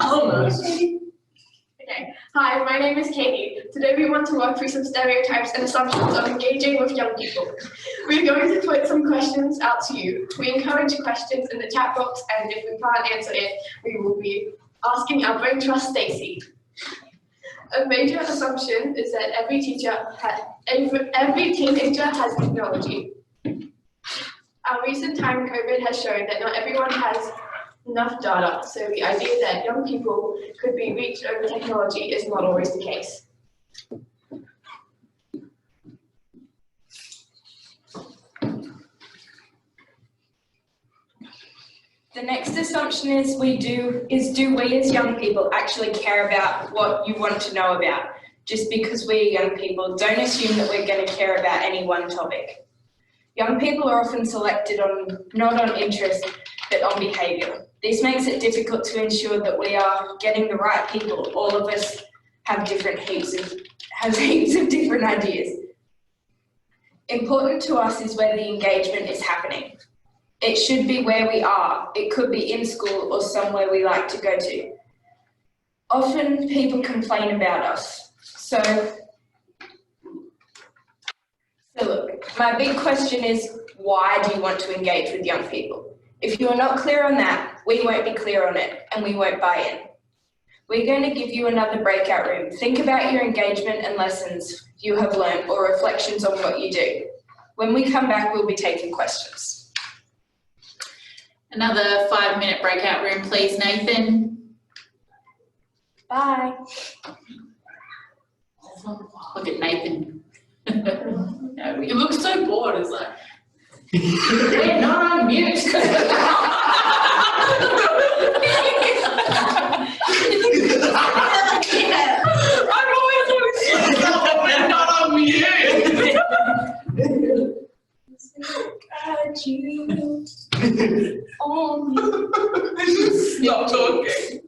Almost. Okay. Hi, my name is Katie. Today we want to walk through some stereotypes and assumptions of engaging with young people. We're going to put some questions out to you. We encourage questions in the chat box, and if we can't answer it, we will be asking our brain trust Stacey. A major assumption is that every teenager has technology. Our recent time in COVID has shown that not everyone has enough data, so the idea that young people could be reached over technology is not always the case. The next assumption is do we as young people actually care about what you want to know about? Just because we're young people, don't assume that we're going to care about any one topic. Young people are often selected not on interest, but on behaviour. This makes it difficult to ensure that we are getting the right people. All of us have heaps of different ideas. Important to us is where the engagement is happening. It should be where we are. It could be in school or somewhere we like to go to. Often people complain about us. So look, my big question is, why do you want to engage with young people? If you are not clear on that, we won't be clear on it and we won't buy in. We're going to give you another breakout room. Think about your engagement and lessons you have learned or reflections on what you do. When we come back, we'll be taking questions. Another 5-minute breakout room, please, Nathan. Bye. Look at Nathan. No, he looks so bored. It's like, we're not on mute. I'm always we're not on mute. Got you. Stop talking.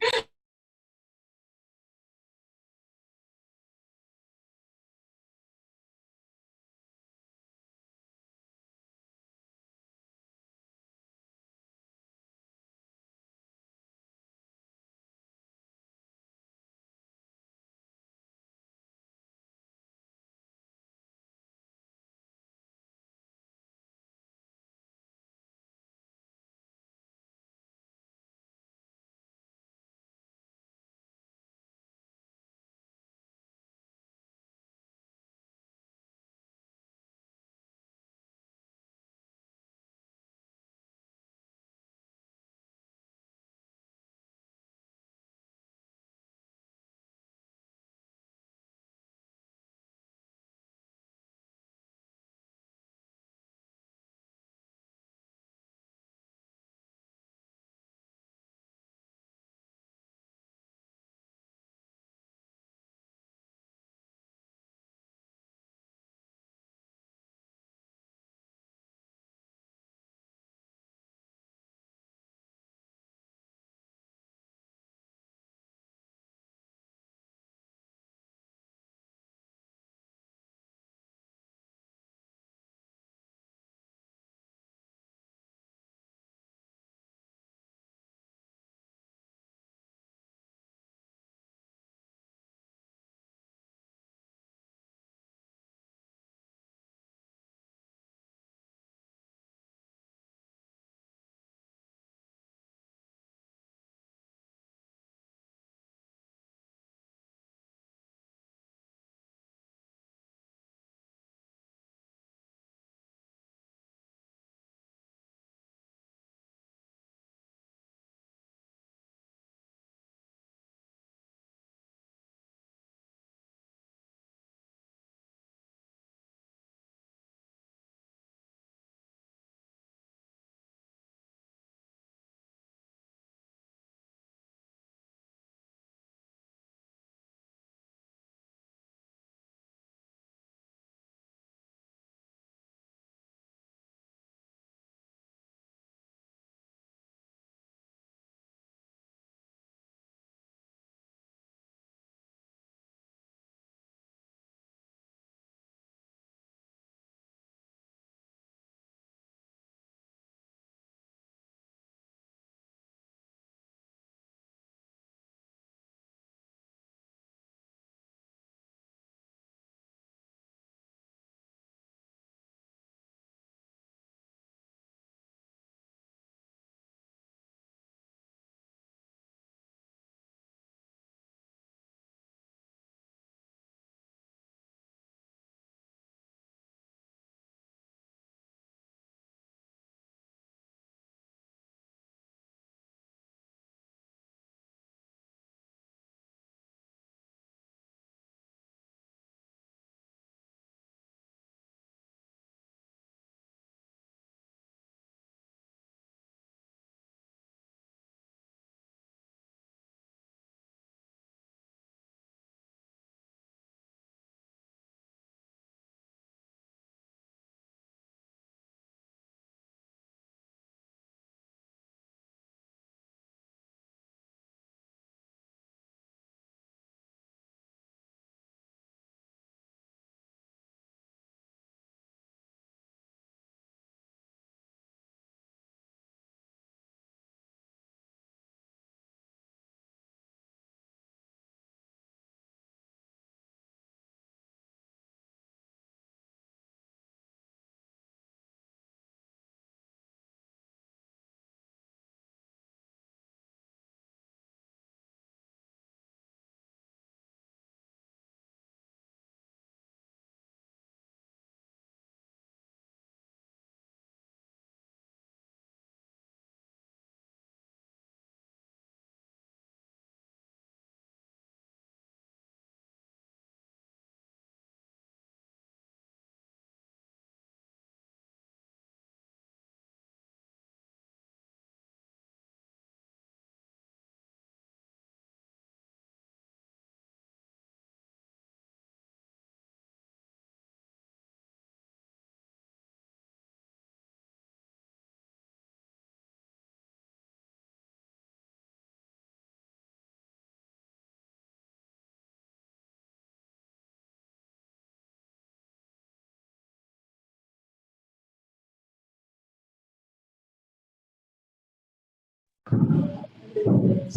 What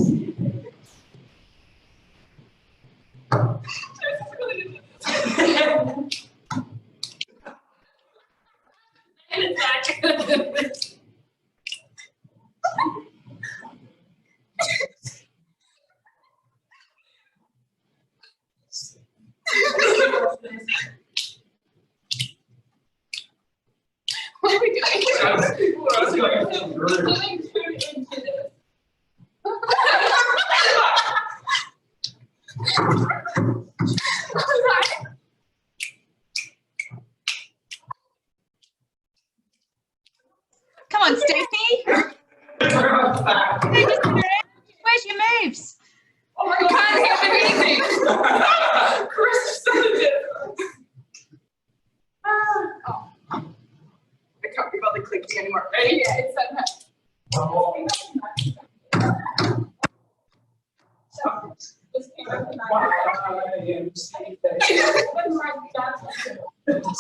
are we doing? Come on, Stacey. Where's your moves? Oh my God, can't have anything. Chris said it. Oh. I can't be bothered clicking anymore. Ready? Yeah, it's so much.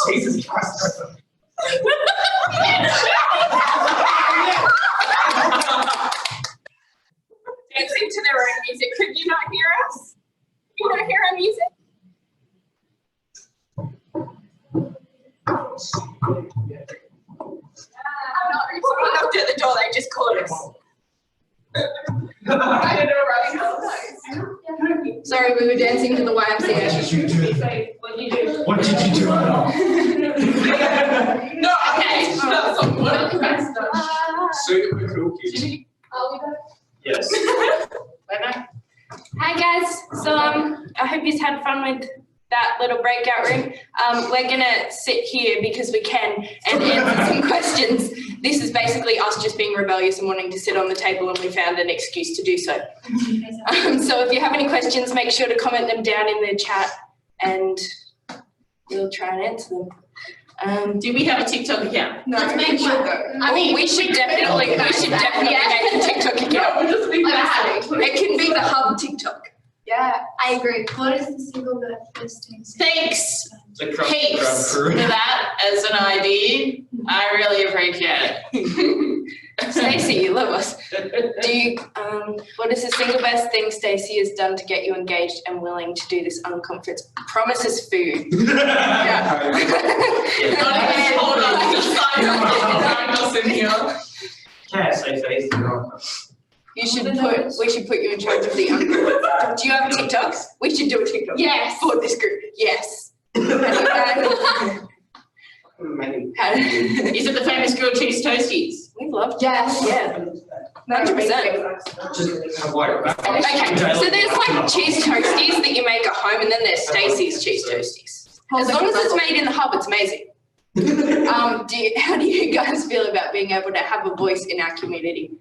Jesus Christ. Dancing to their own music. Could you not hear us? You not hear our music? We knocked at the door, they just called us. I don't know, right? Sorry, we were dancing to the YMCA. What did you do? What did you do? No, okay. What are the best stuff? Super cool kids. Yes. Hi guys, so I hope you've had fun with that little breakout room. We're gonna sit here because we can and answer some questions. This is basically us just being rebellious and wanting to sit on the table, and we found an excuse to do so. So if you have any questions, make sure to comment them down in the chat and we'll try and answer them. Do we have a TikTok account? No, let's make sure though. I mean, we should definitely make a TikTok account. It can be the hub TikTok. Yeah, I agree. What is the single best thing? Thanks The crab heaps crew. for that as an idea. I really appreciate it. Stacey, you love us. Do you, what is the single best thing Stacey has done to get you engaged and willing to do this uncomfortable? Promises food. Yeah. Hold on, just sign up in here. Can't say face. We should put you in charge of the Do you have a TikTok? We should do a TikTok. Yes. For this group. Yes. Is it the famous grilled cheese toasties? We love Yes. Yeah. 100%. Okay, so there's like cheese toasties that you make at home, and then there's Stacey's cheese toasties. As long as it's made in the hub, it's amazing. How do you guys feel about being able to have a voice in our community?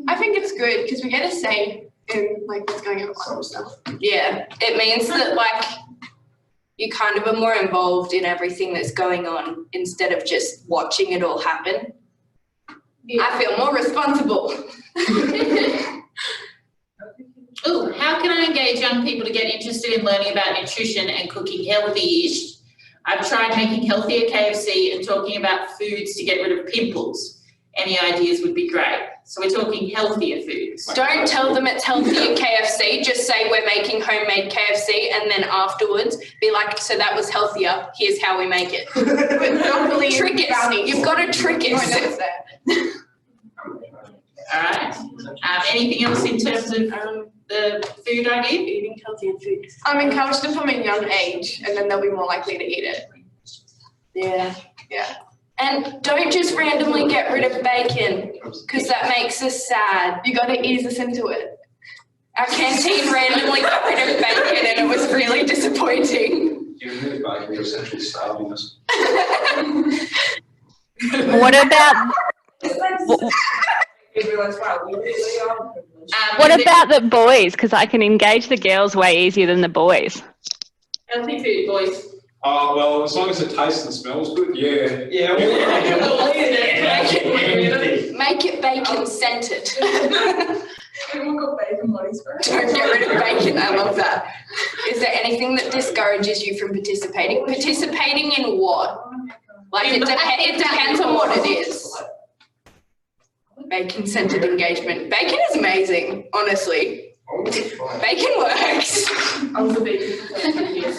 I think it's good because we get a say in like what's going on and stuff. Yeah, it means that like you kind of are more involved in everything that's going on instead of just watching it all happen. Yeah. I feel more responsible. Ooh, how can I engage young people to get interested in learning about nutrition and cooking healthy-ish? I've tried making healthier KFC and talking about foods to get rid of pimples. Any ideas would be great. So we're talking healthier foods. Don't tell them it's healthier KFC. Just say we're making homemade KFC, and then afterwards be like, so that was healthier. Here's how we make it. Trick it. You've got to trick it. All right. Anything else in terms of the food idea? Eating healthier food. I'm encouraged to from a young age, and then they'll be more likely to eat it. Yeah. Yeah. And don't just randomly get rid of bacon, because that makes us sad. You got to ease us into it. Our canteen randomly got rid of bacon, and it was really disappointing. You're really bad. You're essentially starving us. What about the boys? Because I can engage the girls way easier than the boys. Healthy food, boys. Oh, well, as long as it tastes and smells good, yeah. Yeah, Make it bacon scented. Don't get rid of bacon. I love that. Is there anything that discourages you from participating? Participating in what? Like it depends on what it is. bacon-centered engagement. Bacon is amazing, honestly. Bacon works.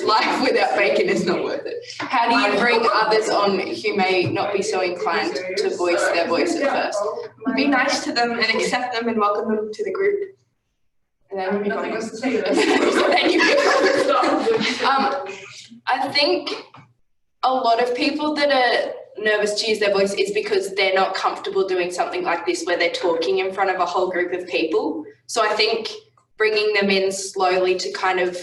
Life without bacon is not worth it. How do you bring others on who may not be so inclined to voice their voice at first? Be nice to them and accept them and welcome them to the group. And then you Nothing else to say. I think a lot of people that are nervous to use their voice is because they're not comfortable doing something like this where they're talking in front of a whole group of people. So I think bringing them in slowly to kind of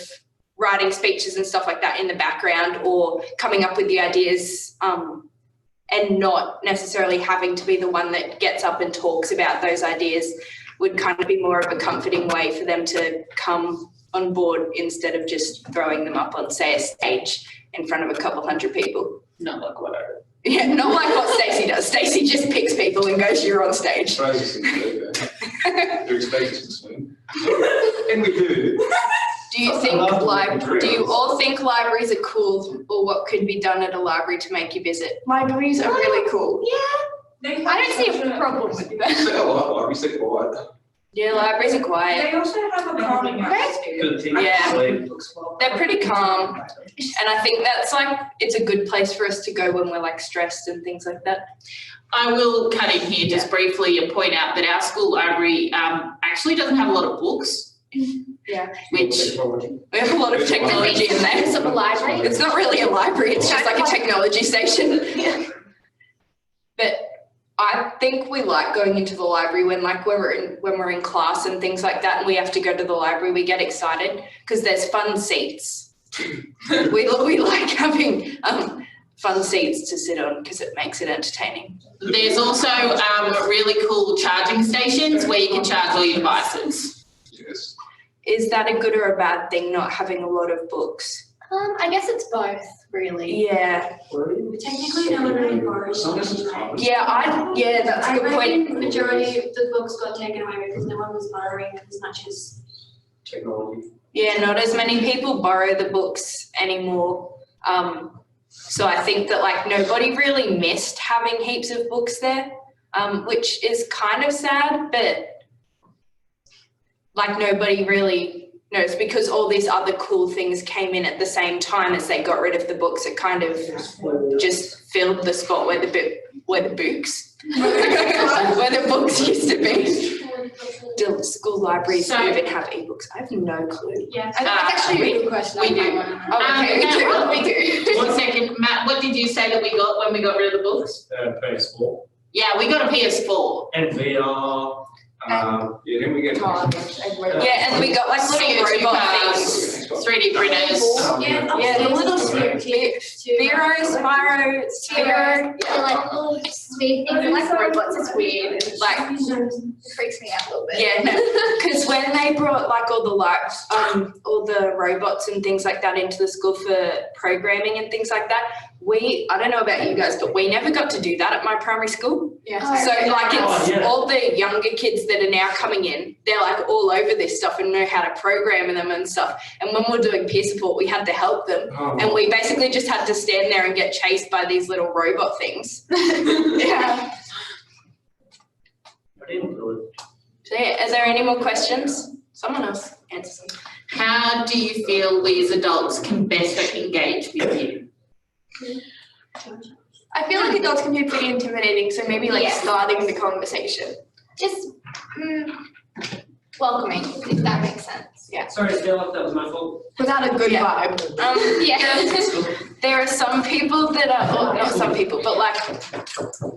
writing speeches and stuff like that in the background, or coming up with the ideas and not necessarily having to be the one that gets up and talks about those ideas, would kind of be more of a comforting way for them to come on board instead of just throwing them up on, say, a stage in front of a couple hundred people. Not like what I Yeah, not like what Stacey does. Stacey just picks people and goes, you're on stage. They're expected to swim. And we do. Do you all think libraries are cool, or what could be done at a library to make you visit? Libraries are really cool. Yeah. I don't see a problem with that. Libraries are quiet. Yeah, libraries are quiet. They also have a calming atmosphere. Yeah, they're pretty calm. And I think that's like, it's a good place for us to go when we're like stressed and things like that. I will cut in here just briefly and point out that our school library actually doesn't have a lot of books. Yeah. Which we have a lot of technology in there. It's a library. It's not really a library, it's just like a technology station. Yeah. But I think we like going into the library when we're in class and things like that, and we have to go to the library, we get excited because there's fun seats. we like having fun seats to sit on because it makes it entertaining. There's also really cool charging stations where you can charge all your devices. Yes. Is that a good or a bad thing, not having a lot of books? I guess it's both, really. Yeah. Technically, no one really borrows. Yeah, that's a good I reckon point. majority of the books got taken away because no one was borrowing as much as. Technology. Yeah, not as many people borrow the books anymore. So I think that like nobody really missed having heaps of books there, which is kind of sad, but like nobody really knows because all these other cool things came in at the same time as they got rid of the books. It kind of just filled the spot where the books used to be. Do school libraries even have ebooks? I have no clue. Yeah, that's actually a good question. We do. We do. 1 second, Matt, what did you say that we got when we got rid of the books? PS4. Yeah, we got a PS4. And VR. Yeah, then we get. Yeah, and we got like little CO2 robot cards, things. 3D printers. Yeah, the little Spiro, Spyro. They're like little speed things, they're like robots. It's weird. Like, It freaks me out a little bit. yeah, because when they brought like all the robots and things like that into the school for programming and things like that, I don't know about you guys, but we never got to do that at my primary school. Yeah. So like it's all the younger kids that are now coming in, they're like all over this stuff and know how to program them and stuff. And when we were doing peer support, we had to help them. And we basically just had to stand there and get chased by these little robot things. Yeah. So yeah, is there any more questions? Someone else answer them. How do you feel we as adults can better engage with you? I feel like adults can be pretty intimidating, so maybe like starting the conversation. Just welcoming, if that makes sense. Yeah. Sorry, Stella, that was my fault. Without a good vibe. There are some people that are, well, not some people, but like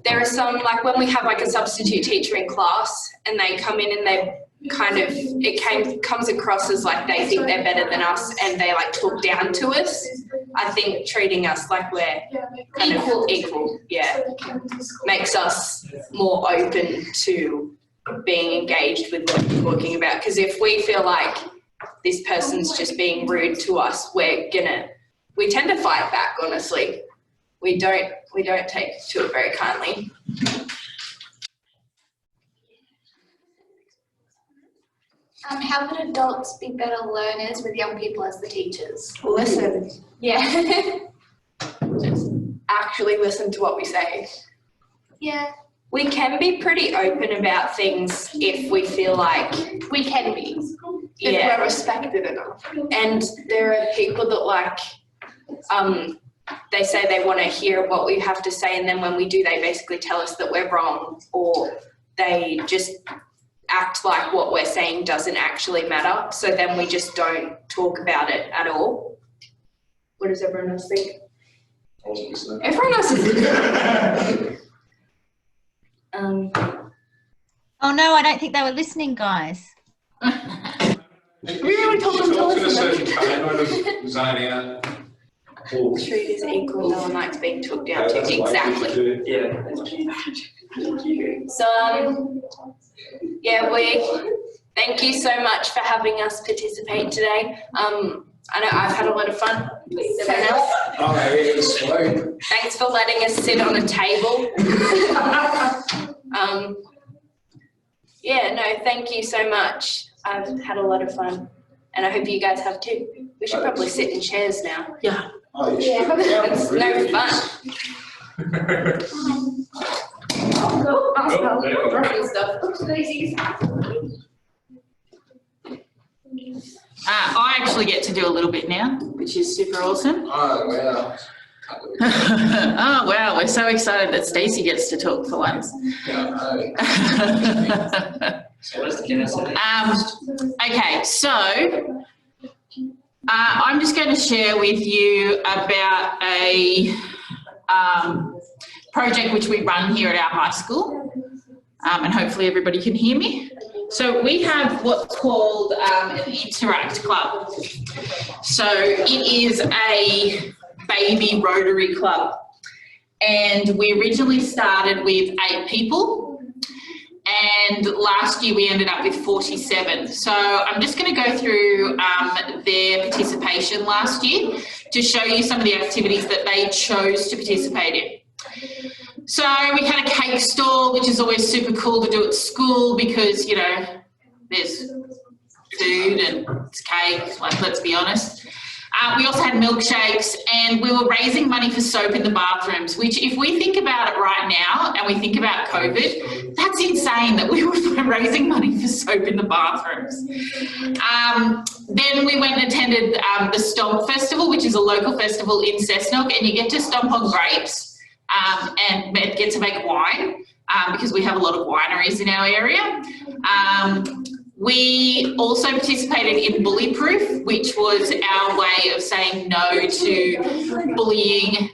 there are some, like when we have like a substitute teacher in class and they come in and they kind of, comes across as like they think they're better than us and they like talk down to us. I think treating us like we're kind of equal, makes us more open to being engaged with what we're talking about. Because if we feel like this person's just being rude to us, we tend to fight back, honestly. We don't take to it very kindly. How could adults be better learners with young people as the teachers? Listen. Yeah. Just actually listen to what we say. Yeah. we can be pretty open about things if we feel like we can be. If Yeah. we're respected enough. And there are people that like, they say they want to hear what we have to say, and then when we do, they basically tell us that we're wrong, or they just act like what we're saying doesn't actually matter. So then we just don't talk about it at all. What does everyone else think? Everyone else is. Oh no, I don't think they were listening, guys. Really told them to listen. Zone out. Treat is equal, no one likes being took down to. Exactly. Yeah. So, yeah, thank you so much for having us participate today. I know I've had a lot of fun. Everyone else? Oh, yeah, sweet. Thanks for letting us sit on a table. Yeah, no, thank you so much. I've had a lot of fun, and I hope you guys have too. We should probably sit in chairs now. Yeah. Oh, Yeah, it's no fun. I actually get to do a little bit now, which is super awesome. Oh, wow. Oh, wow, we're so excited that Stacey gets to talk for once. Okay, so I'm just going to share with you about a project which we run here at our high school, and hopefully everybody can hear me. So we have what's called an Interact Club. So it is a baby Rotary Club, and we originally started with 8 people, and last year we ended up with 47. So I'm just going to go through their participation last year to show you some of the activities that they chose to participate in. So we had a cake stall, which is always super cool to do at school because, you know, there's food and it's cake, like, let's be honest. We also had milkshakes, and we were raising money for soap in the bathrooms, which if we think about it right now and we think about COVID, that's insane that we were raising money for soap in the bathrooms. Then we went and attended the Stomp Festival, which is a local festival in Cessnock, and you get to stomp on grapes and get to make wine because we have a lot of wineries in our area. We also participated in Bully Proof, which was our way of saying no to bullying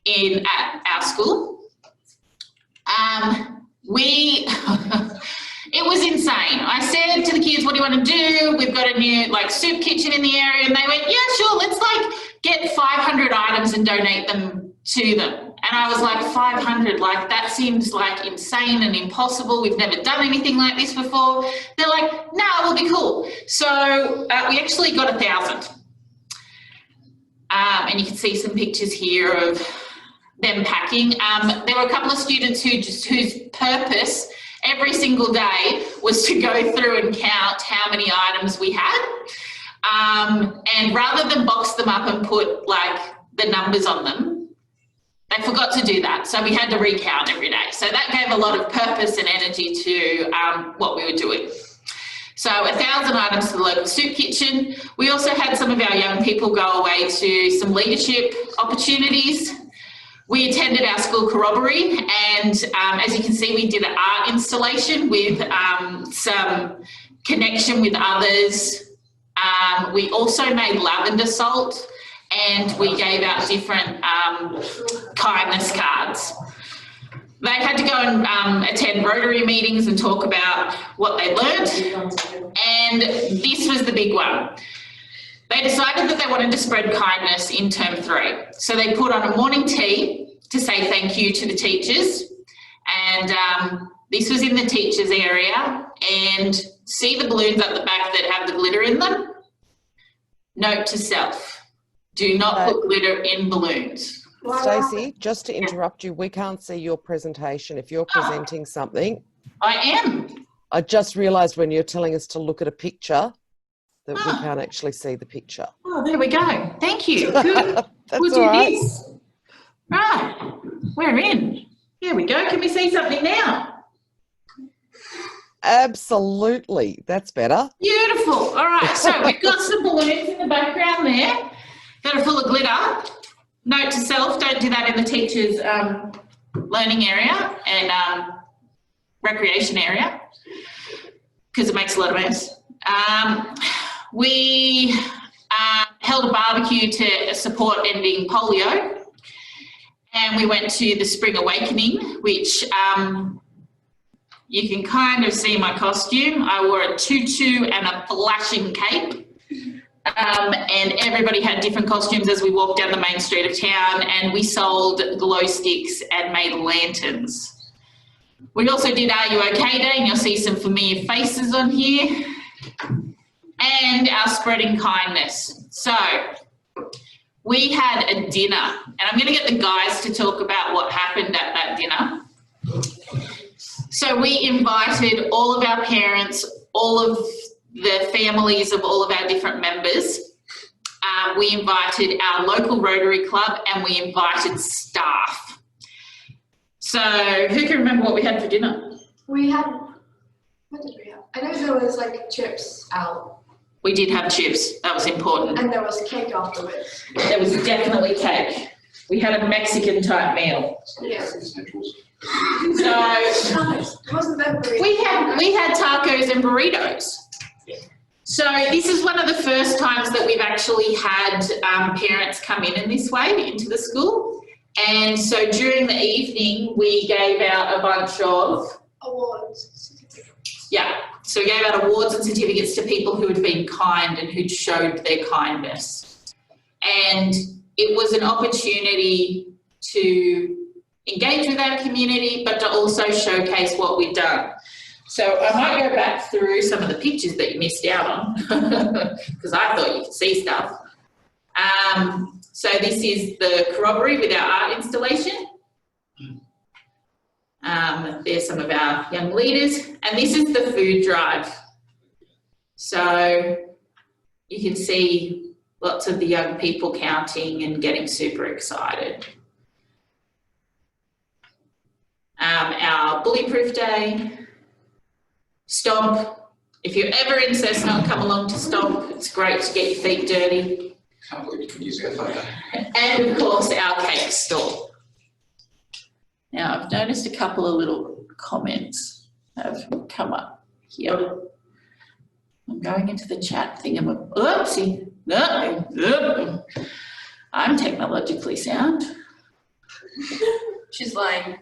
at our school. It was insane. I said to the kids, what do you want to do? We've got a new soup kitchen in the area, and they went, yeah, sure, let's get 500 items and donate them to them. And I was like, 500, that seems insane and impossible. We've never done anything like this before. They're like, no, we'll be cool. So we actually got 1,000. And you can see some pictures here of them packing. There were a couple of students whose purpose every single day was to go through and count how many items we had. And rather than box them up and put the numbers on them, they forgot to do that. So we had to recount every day. So that gave a lot of purpose and energy to what we were doing. So 1,000 items to the local soup kitchen. We also had some of our young people go away to some leadership opportunities. We attended our school corroboree, and as you can see, we did an art installation with some connection with others. We also made lavender salt, and we gave out different kindness cards. They had to go and attend Rotary meetings and talk about what they learned, and this was the big one. They decided that they wanted to spread kindness in term 3. So they put on a morning tea to say thank you to the teachers, and this was in the teachers area, and see the balloons at the back that have the glitter in them? Note to self. Do not put glitter in balloons. Stacey, just to interrupt you, we can't see your presentation. If you're presenting something. I am. I just realised when you're telling us to look at a picture that we can't actually see the picture. Oh, there we go. Thank you. Good. That's We'll all do right. this. Right. We're in. There we go. Can we see something now? Absolutely. That's better. Beautiful. All right. So we've got some balloons in the background there that are full of glitter. Note to self, don't do that in the teacher's learning area and recreation area because it makes a lot of mess. We held a barbecue to support ending polio. And we went to the Spring Awakening, which you can kind of see my costume. I wore a tutu and a flashing cape. And everybody had different costumes as we walked down the main street of town, and we sold glow sticks and made lanterns. We also did Are You OK Day, and you'll see some familiar faces on here. And our Spreading Kindness. So we had a dinner, and I'm going to get the guys to talk about what happened at that dinner. So we invited all of our parents, all of the families of all of our different members. We invited our local Rotary Club, and we invited staff. So who can remember what we had for dinner? We had, what did we have? I know there was like chips out. We did have chips, that was important. And there was cake afterwards. There was definitely cake. We had a Mexican type meal. Yeah. So Wasn't that burrito? we had tacos and burritos. So this is one of the first times that we've actually had parents come in this way into the school. And so during the evening, we gave out a bunch of awards. Yeah, so we gave out awards and certificates to people who had been kind and who'd showed their kindness. And it was an opportunity to engage with our community, but to also showcase what we've done. So I might go back through some of the pictures that you missed out on, because I thought you could see stuff. So this is the corroboree with our art installation. There's some of our young leaders, and this is the food drive. So you can see lots of the young people counting and getting super excited. Our Bullyproof Day, Stomp. If you're ever in Cessnock, come along to Stomp. It's great to get your feet dirty. Can't believe you could use that photo. And of course, our cake store. Now, I've noticed a couple of little comments have come up here. I'm going into the chat thing. Oopsie. I'm technologically sound. She's lying.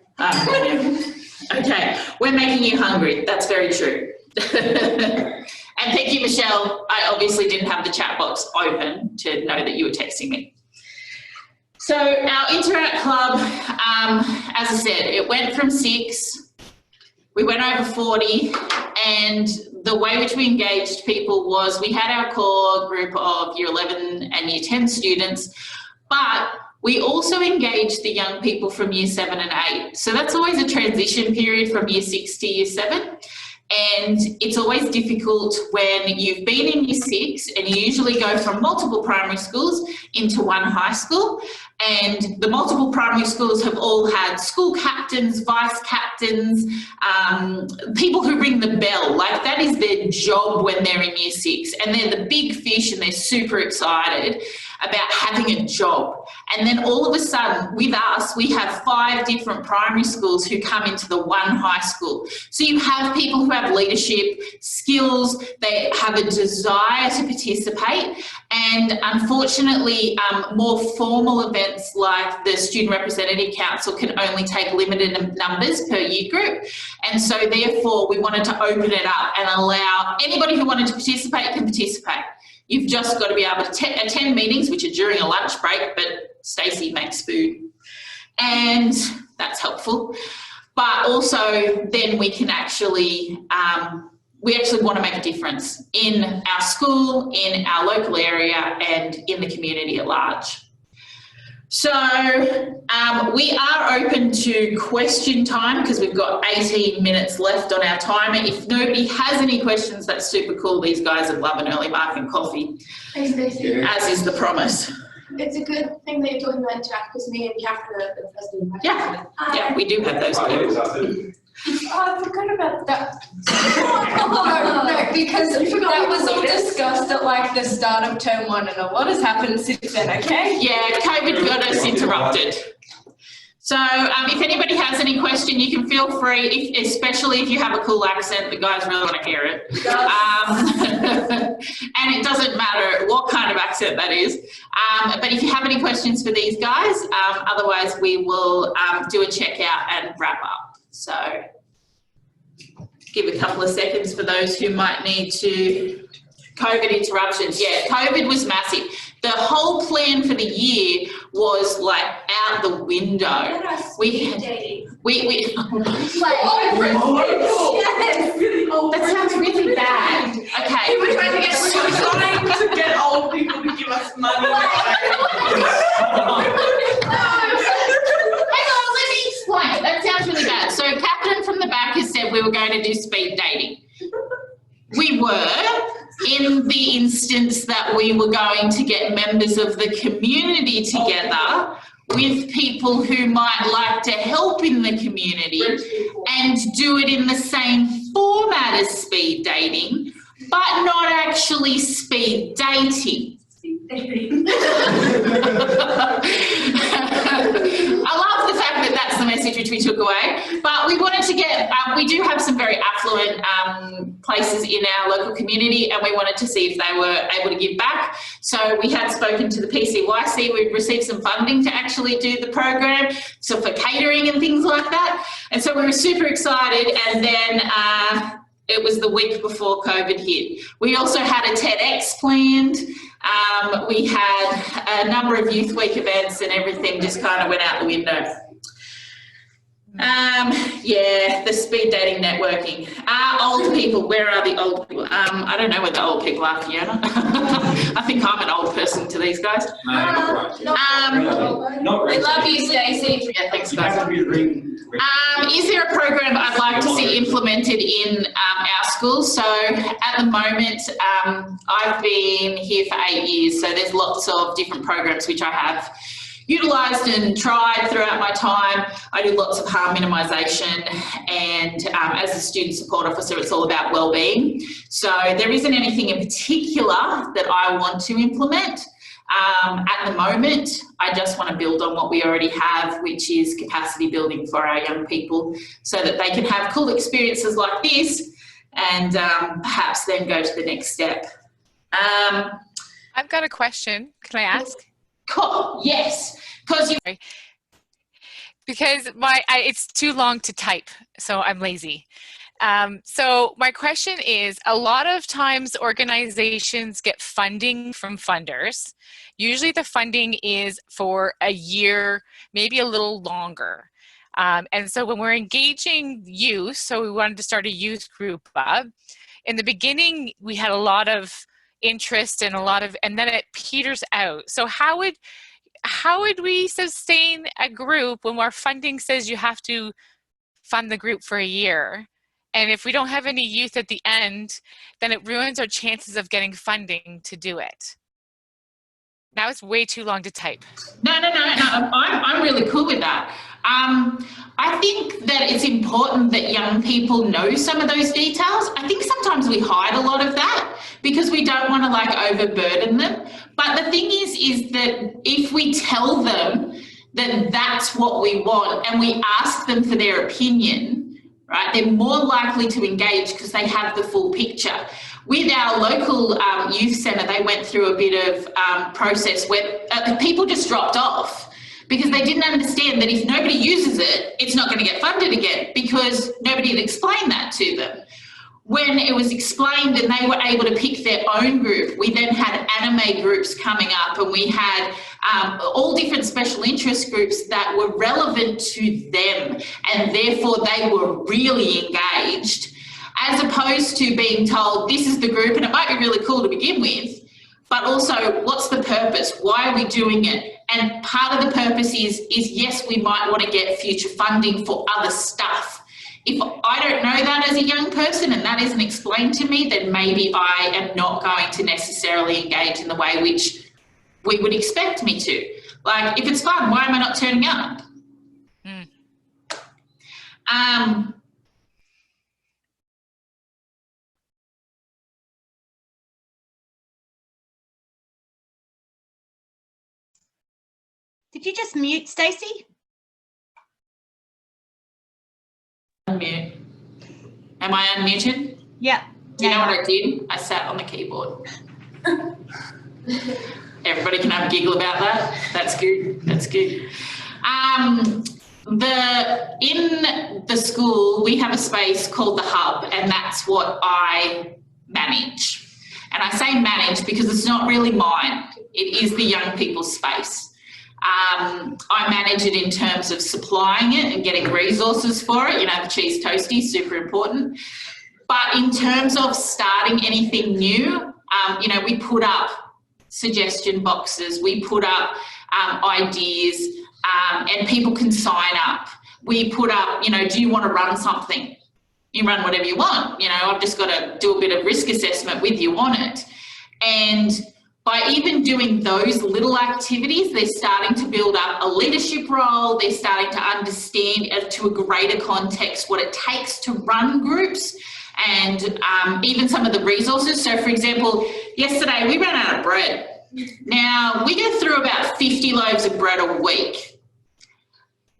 Okay, we're making you hungry. That's very true. And thank you, Michelle. I obviously didn't have the chat box open to know that you were texting me. So our Interact Club, as I said, it went from 6, we went over 40, and the way which we engaged people was we had our core group of Year 11 and Year 10 students, but we also engaged the young people from Year 7 and 8. So that's always a transition period from Year 6 to Year 7. And it's always difficult when you've been in Year 6 and you usually go from multiple primary schools into one high school. And the multiple primary schools have all had school captains, vice captains, people who ring the bell. Like that is their job when they're in Year 6. And they're the big fish and they're super excited about having a job. And then all of a sudden, with us, we have 5 different primary schools who come into the one high school. So you have people who have leadership skills, they have a desire to participate, and unfortunately, more formal events like the Student Representative Council can only take limited numbers per year group. And so therefore, we wanted to open it up and allow anybody who wanted to participate can participate. You've just got to be able to attend meetings, which are during a lunch break, but Stacey makes food, and that's helpful. But also then we can actually, we actually want to make a difference in our school, in our local area, and in the community at large. So we are open to question time because we've got 18 minutes left on our timer. If nobody has any questions, that's super cool. These guys would love an early mark and coffee, as is the promise. It's a good thing that you're talking about interact because me and Catherine are the first in Yeah, we do have those people. Oh, I forgot about that. No, because that was all discussed at like the start of term 1 and a lot has happened since then, okay? Yeah, COVID got us interrupted. So if anybody has any question, you can feel free, especially if you have a cool accent, the guys really want to hear it. And it doesn't matter what kind of accent that is. But if you have any questions for these guys, otherwise we will do a checkout and wrap up. So give a couple of seconds for those who might need to. COVID interruptions. Yeah, COVID was massive. The whole plan for the year was like out the window. We had, we that sounds really bad. Okay. We were trying to get old people to give us money. Hang on, let me explain. That sounds really bad. So Catherine from the back has said we were going to do speed dating. We were, in the instance that we were going to get members of the community together with people who might like to help in the community and do it in the same format as speed dating, but not actually speed dating. I love the fact that that's the message which we took away, but we wanted to get, we do have some very affluent places in our local community and we wanted to see if they were able to give back. So we had spoken to the PCYC, we'd received some funding to actually do the program, so for catering and things like that. And so we were super excited, and then it was the week before COVID hit. We also had a TEDx planned. We had a number of Youth Week events and everything just kind of went out the window. Yeah, the speed dating networking. Old people, where are the old people? I don't know where the old people are, Fiona. I think I'm an old person to these guys. We love you, Stacey. Yeah, thanks, guys. Is there a program I'd like to see implemented in our schools? So at the moment, I've been here for 8 years, so there's lots of different programs which I have utilised and tried throughout my time. I do lots of harm minimisation, and as a student support officer, it's all about wellbeing. So there isn't anything in particular that I want to implement. At the moment, I just want to build on what we already have, which is capacity building for our young people so that they can have cool experiences like this and perhaps then go to the next step. I've got a question. Can I ask? Cool. Yes. Because it's too long to type, so I'm lazy. So my question is, a lot of times organizations get funding from funders. Usually the funding is for a year, maybe a little longer. And so when we're engaging youth, so we wanted to start a youth group up, in the beginning we had a lot of interest and and then it peters out. So how would we sustain a group when our funding says you have to fund the group for a year? And if we don't have any youth at the end, then it ruins our chances of getting funding to do it. Now it's way too long to type. No. I'm really cool with that. I think that it's important that young people know some of those details. I think sometimes we hide a lot of that because we don't want to like overburden them. But the thing is that if we tell them that that's what we want and we ask them for their opinion, right, they're more likely to engage because they have the full picture. With our local youth centre, they went through a bit of process where people just dropped off because they didn't understand that if nobody uses it, it's not going to get funded again because nobody had explained that to them. When it was explained and they were able to pick their own group, we then had anime groups coming up and we had all different special interest groups that were relevant to them and therefore they were really engaged, as opposed to being told this is the group and it might be really cool to begin with, but also what's the purpose? Why are we doing it? And part of the purpose is yes, we might want to get future funding for other stuff. If I don't know that as a young person and that isn't explained to me, then maybe I am not going to necessarily engage in the way which we would expect me to. Like, if it's fun, why am I not turning up? Did you just mute, Stacey? Unmute. Am I unmuted? Yeah. Do you know what I did? I sat on the keyboard. Everybody can have a giggle about that. That's good. That's good. In the school, we have a space called the Hub, and that's what I manage. And I say manage because it's not really mine. It is the young people's space. I manage it in terms of supplying it and getting resources for it. You know, the cheese toasty, super important. But in terms of starting anything new, you know, we put up suggestion boxes, we put up ideas, and people can sign up. We put up, you know, do you want to run something? You run whatever you want. You know, I've just got to do a bit of risk assessment with you on it. And by even doing those little activities, they're starting to build up a leadership role. They're starting to understand to a greater context what it takes to run groups, and even some of the resources. So, for example, yesterday we ran out of bread. Now, we go through about 50 loaves of bread a week.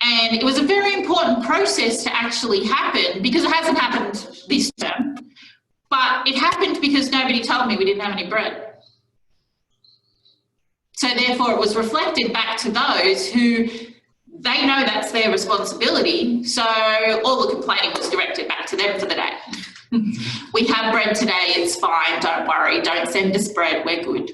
And it was a very important process to actually happen, because it hasn't happened this term, but it happened because nobody told me we didn't have any bread. So therefore it was reflected back to those who, they know that's their responsibility, so all the complaining was directed back to them for the day. We have bread today, it's fine, don't worry, don't send us bread, we're good.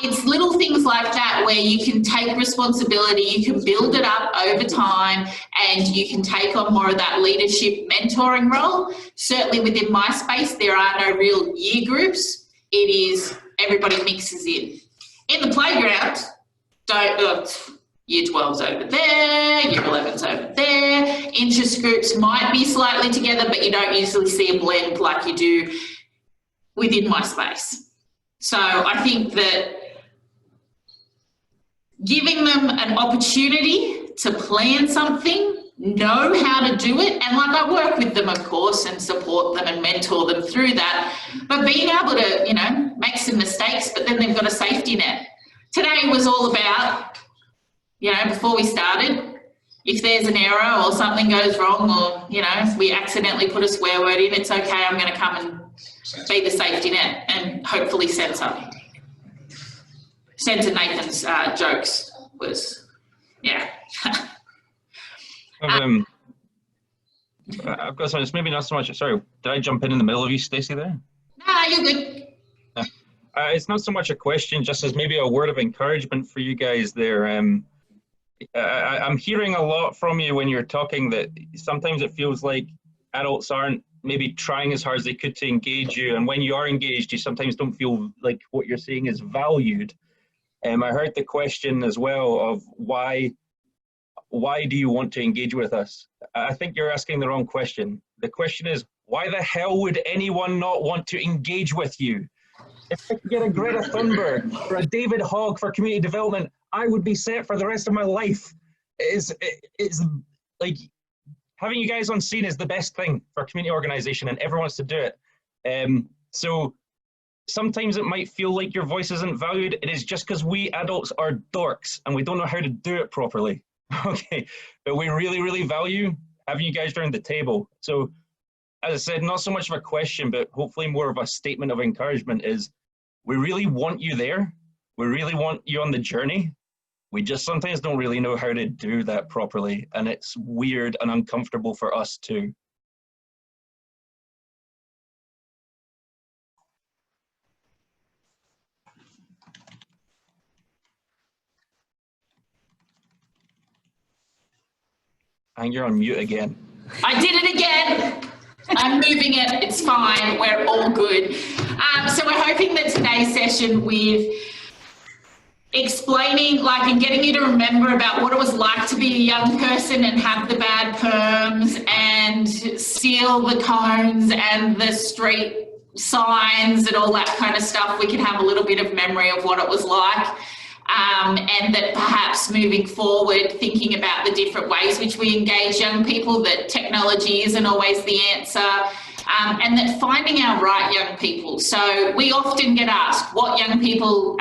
It's little things like that where you can take responsibility, you can build it up over time, and you can take on more of that leadership mentoring role. Certainly within my space, there are no real year groups. It is everybody mixes in. In the playground, year 12's over there, year 11's over there. Interest groups might be slightly together, but you don't usually see a blend like you do within my space. So I think that giving them an opportunity to plan something, know how to do it, and like I work with them, of course, and support them and mentor them through that, but being able to, you know, make some mistakes, but then they've got a safety net. Today was all about, you know, before we started, if there's an error or something goes wrong, or, you know, we accidentally put a swear word in, it's okay, I'm going to come and be the safety net and hopefully censor Nathan's jokes was, yeah. I've got something, it's maybe not so much, sorry, did I jump in the middle of you, Stacey, there? Nah, you're good. It's not so much a question, just as maybe a word of encouragement for you guys there. I'm hearing a lot from you when you're talking that sometimes it feels like adults aren't maybe trying as hard as they could to engage you, and when you are engaged, you sometimes don't feel like what you're saying is valued. I heard the question as well of why do you want to engage with us? I think you're asking the wrong question. The question is, why the hell would anyone not want to engage with you? If I could get a Greta Thunberg or a David Hogg for community development, I would be set for the rest of my life. It's like having you guys on scene is the best thing for community organization, and everyone wants to do it. So sometimes it might feel like your voice isn't valued. It is just because we adults are dorks and we don't know how to do it properly. Okay, but we really, really value having you guys around the table. So as I said, not so much of a question, but hopefully more of a statement of encouragement is, we really want you there. We really want you on the journey. We just sometimes don't really know how to do that properly, and it's weird and uncomfortable for us too. I think you're on mute again. I did it again. I'm moving it, it's fine, we're all good. So we're hoping that today's session with explaining, like, and getting you to remember about what it was like to be a young person and have the bad perms and seal the cones and the street signs and all that kind of stuff, we can have a little bit of memory of what it was like. And that perhaps moving forward, thinking about the different ways which we engage young people, that technology isn't always the answer, and that finding our right young people. So we often get asked, what young people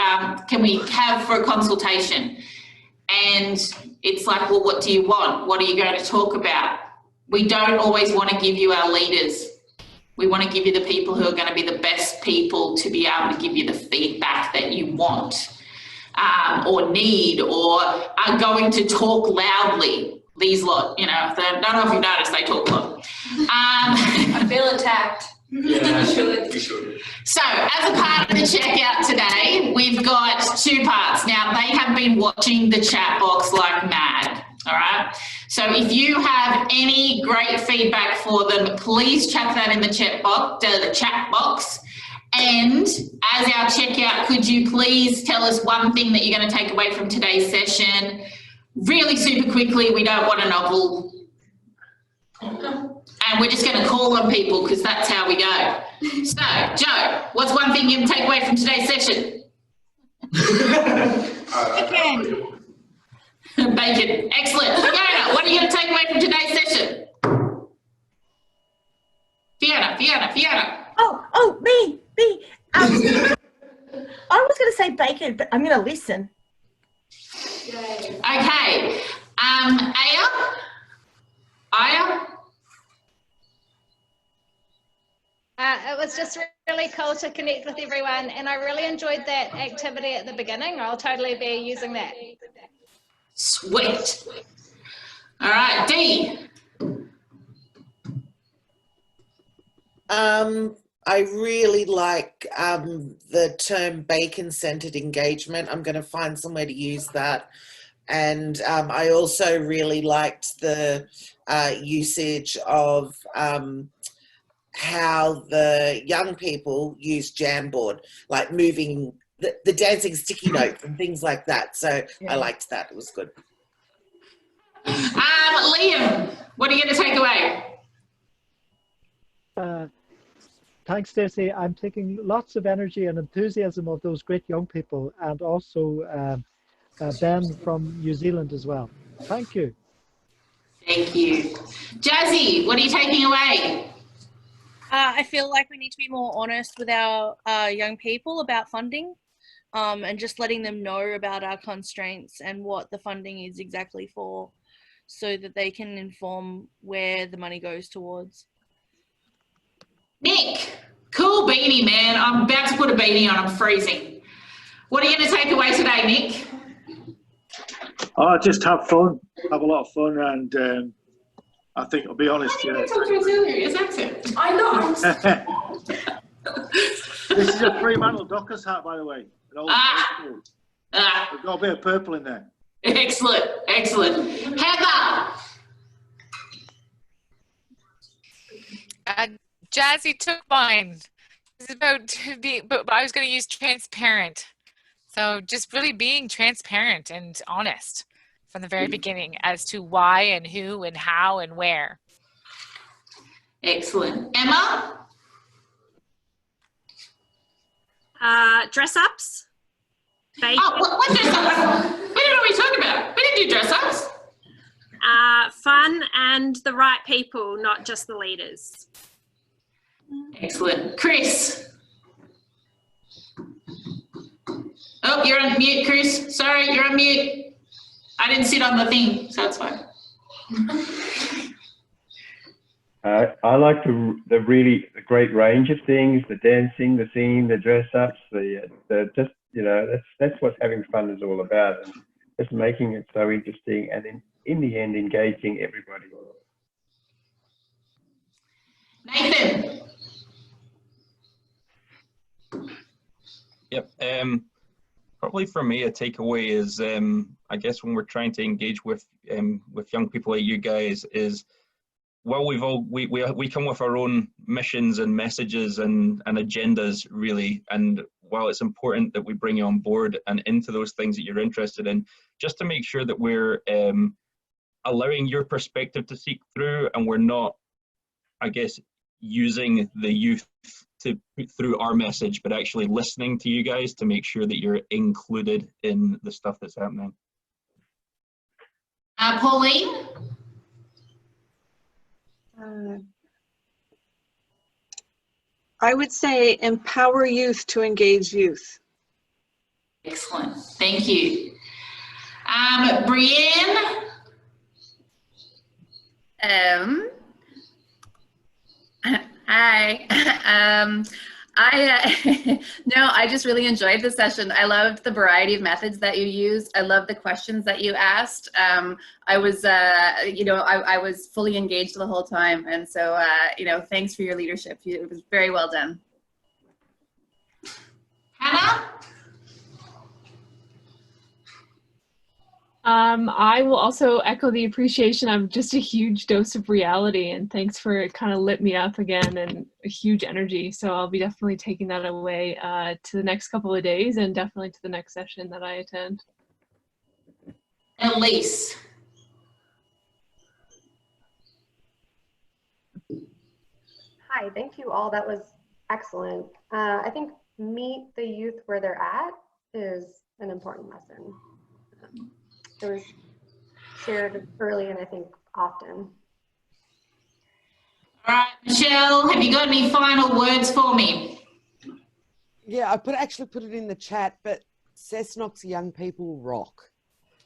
can we have for a consultation? And it's like, well, what do you want? What are you going to talk about? We don't always want to give you our leaders. We want to give you the people who are going to be the best people to be able to give you the feedback that you want. Or need, or are going to talk loudly. These lot, you know, I don't know if you've noticed, they talk loud. I feel attacked. Yeah, You should. So, as a part of the checkout today, we've got two parts. Now, they have been watching the chat box like mad, all right? So, if you have any great feedback for them, please chuck that in the chat box. And as our checkout, could you please tell us one thing that you're going to take away from today's session? Really super quickly, we don't want a novel. And we're just going to call on people because that's how we go. So, Joe, what's one thing you can take away from today's session? Bacon. Bacon. Excellent. Fiona, what are you going to take away from today's session? Fiona. Oh, me. I was going to say bacon, but I'm going to listen. Okay. Aya? It was just really cool to connect with everyone, and I really enjoyed that activity at the beginning. I'll totally be using that. Sweet. All right, Dee. I really like the term bacon-centered engagement. I'm going to find somewhere to use that. And I also really liked the usage of how the young people use Jamboard, like moving the dancing sticky notes and things like that. So I liked that. It was good. Liam, what are you going to take away? Thanks, Stacey. I'm taking lots of energy and enthusiasm of those great young people, and also Ben from New Zealand as well. Thank you. Thank you. Jazzy, what are you taking away? I feel like we need to be more honest with our young people about funding, and just letting them know about our constraints and what the funding is exactly for, so that they can inform where the money goes towards. Nick, cool beanie, man. I'm about to put a beanie on. I'm freezing. What are you going to take away today, Nick? Oh, just have fun. Have a lot of fun, and I think, I'll be honest. Why didn't you talk to us earlier? His accent. I know. This is a Fremantle Dockers hat, by the way. We've got a bit of purple in there. Excellent. Heather. Jazzy took mine. It's about but I was going to use transparent. So just really being transparent and honest from the very beginning as to why and who and how and where. Excellent. Emma? Dress ups. What dress ups? We don't know what you're talking about. We didn't do dress ups. Fun and the right people, not just the leaders. Excellent. Chris? Oh, you're on mute, Chris. Sorry, you're on mute. I didn't sit on the thing, so it's fine. I like the really great range of things: the dancing, the singing, the dress ups, the just, you know, that's what having fun is all about, and just making it so interesting, and in the end engaging everybody. Nathan. Yep. Probably for me, a takeaway is, I guess when we're trying to engage with young people like you guys, is while we come with our own missions and messages and agendas, really, and while it's important that we bring you on board and into those things that you're interested in, just to make sure that we're allowing your perspective to seek through, and we're not, I guess, using the youth to put through our message, but actually listening to you guys to make sure that you're included in the stuff that's happening. Pauline? I would say empower youth to engage youth. Excellent, thank you. Brienne? Hi. I just really enjoyed the session. I loved the variety of methods that you used. I love the questions that you asked. I was, I was fully engaged the whole time. And so, thanks for your leadership. It was very well done. Hannah? I will also echo the appreciation of just a huge dose of reality, and thanks for it kind of lit me up again, and a huge energy. So I'll be definitely taking that away to the next couple of days, and definitely to the next session that I attend. Elise. Hi, thank you all. That was excellent. I think meet the youth where they're at is an important lesson. It was shared early and I think often. All right, Michelle, have you got any final words for me? Yeah, I actually put it in the chat, but Cessnock's young people rock.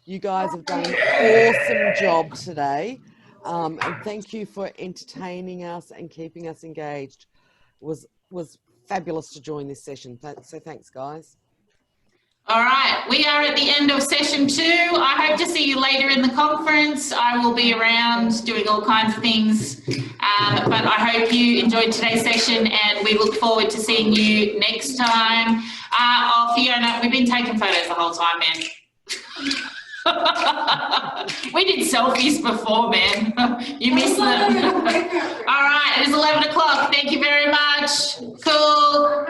You guys have done an awesome job today. And thank you for entertaining us and keeping us engaged. It was fabulous to join this session. So thanks, guys. All right, we are at the end of session 2. I hope to see you later in the conference. I will be around doing all kinds of things, but I hope you enjoyed today's session, and we look forward to seeing you next time. Fiona, we've been taking photos the whole time, man. We did selfies before, man. You missed them. All right, it is 11 o'clock. Thank you very much. Cool.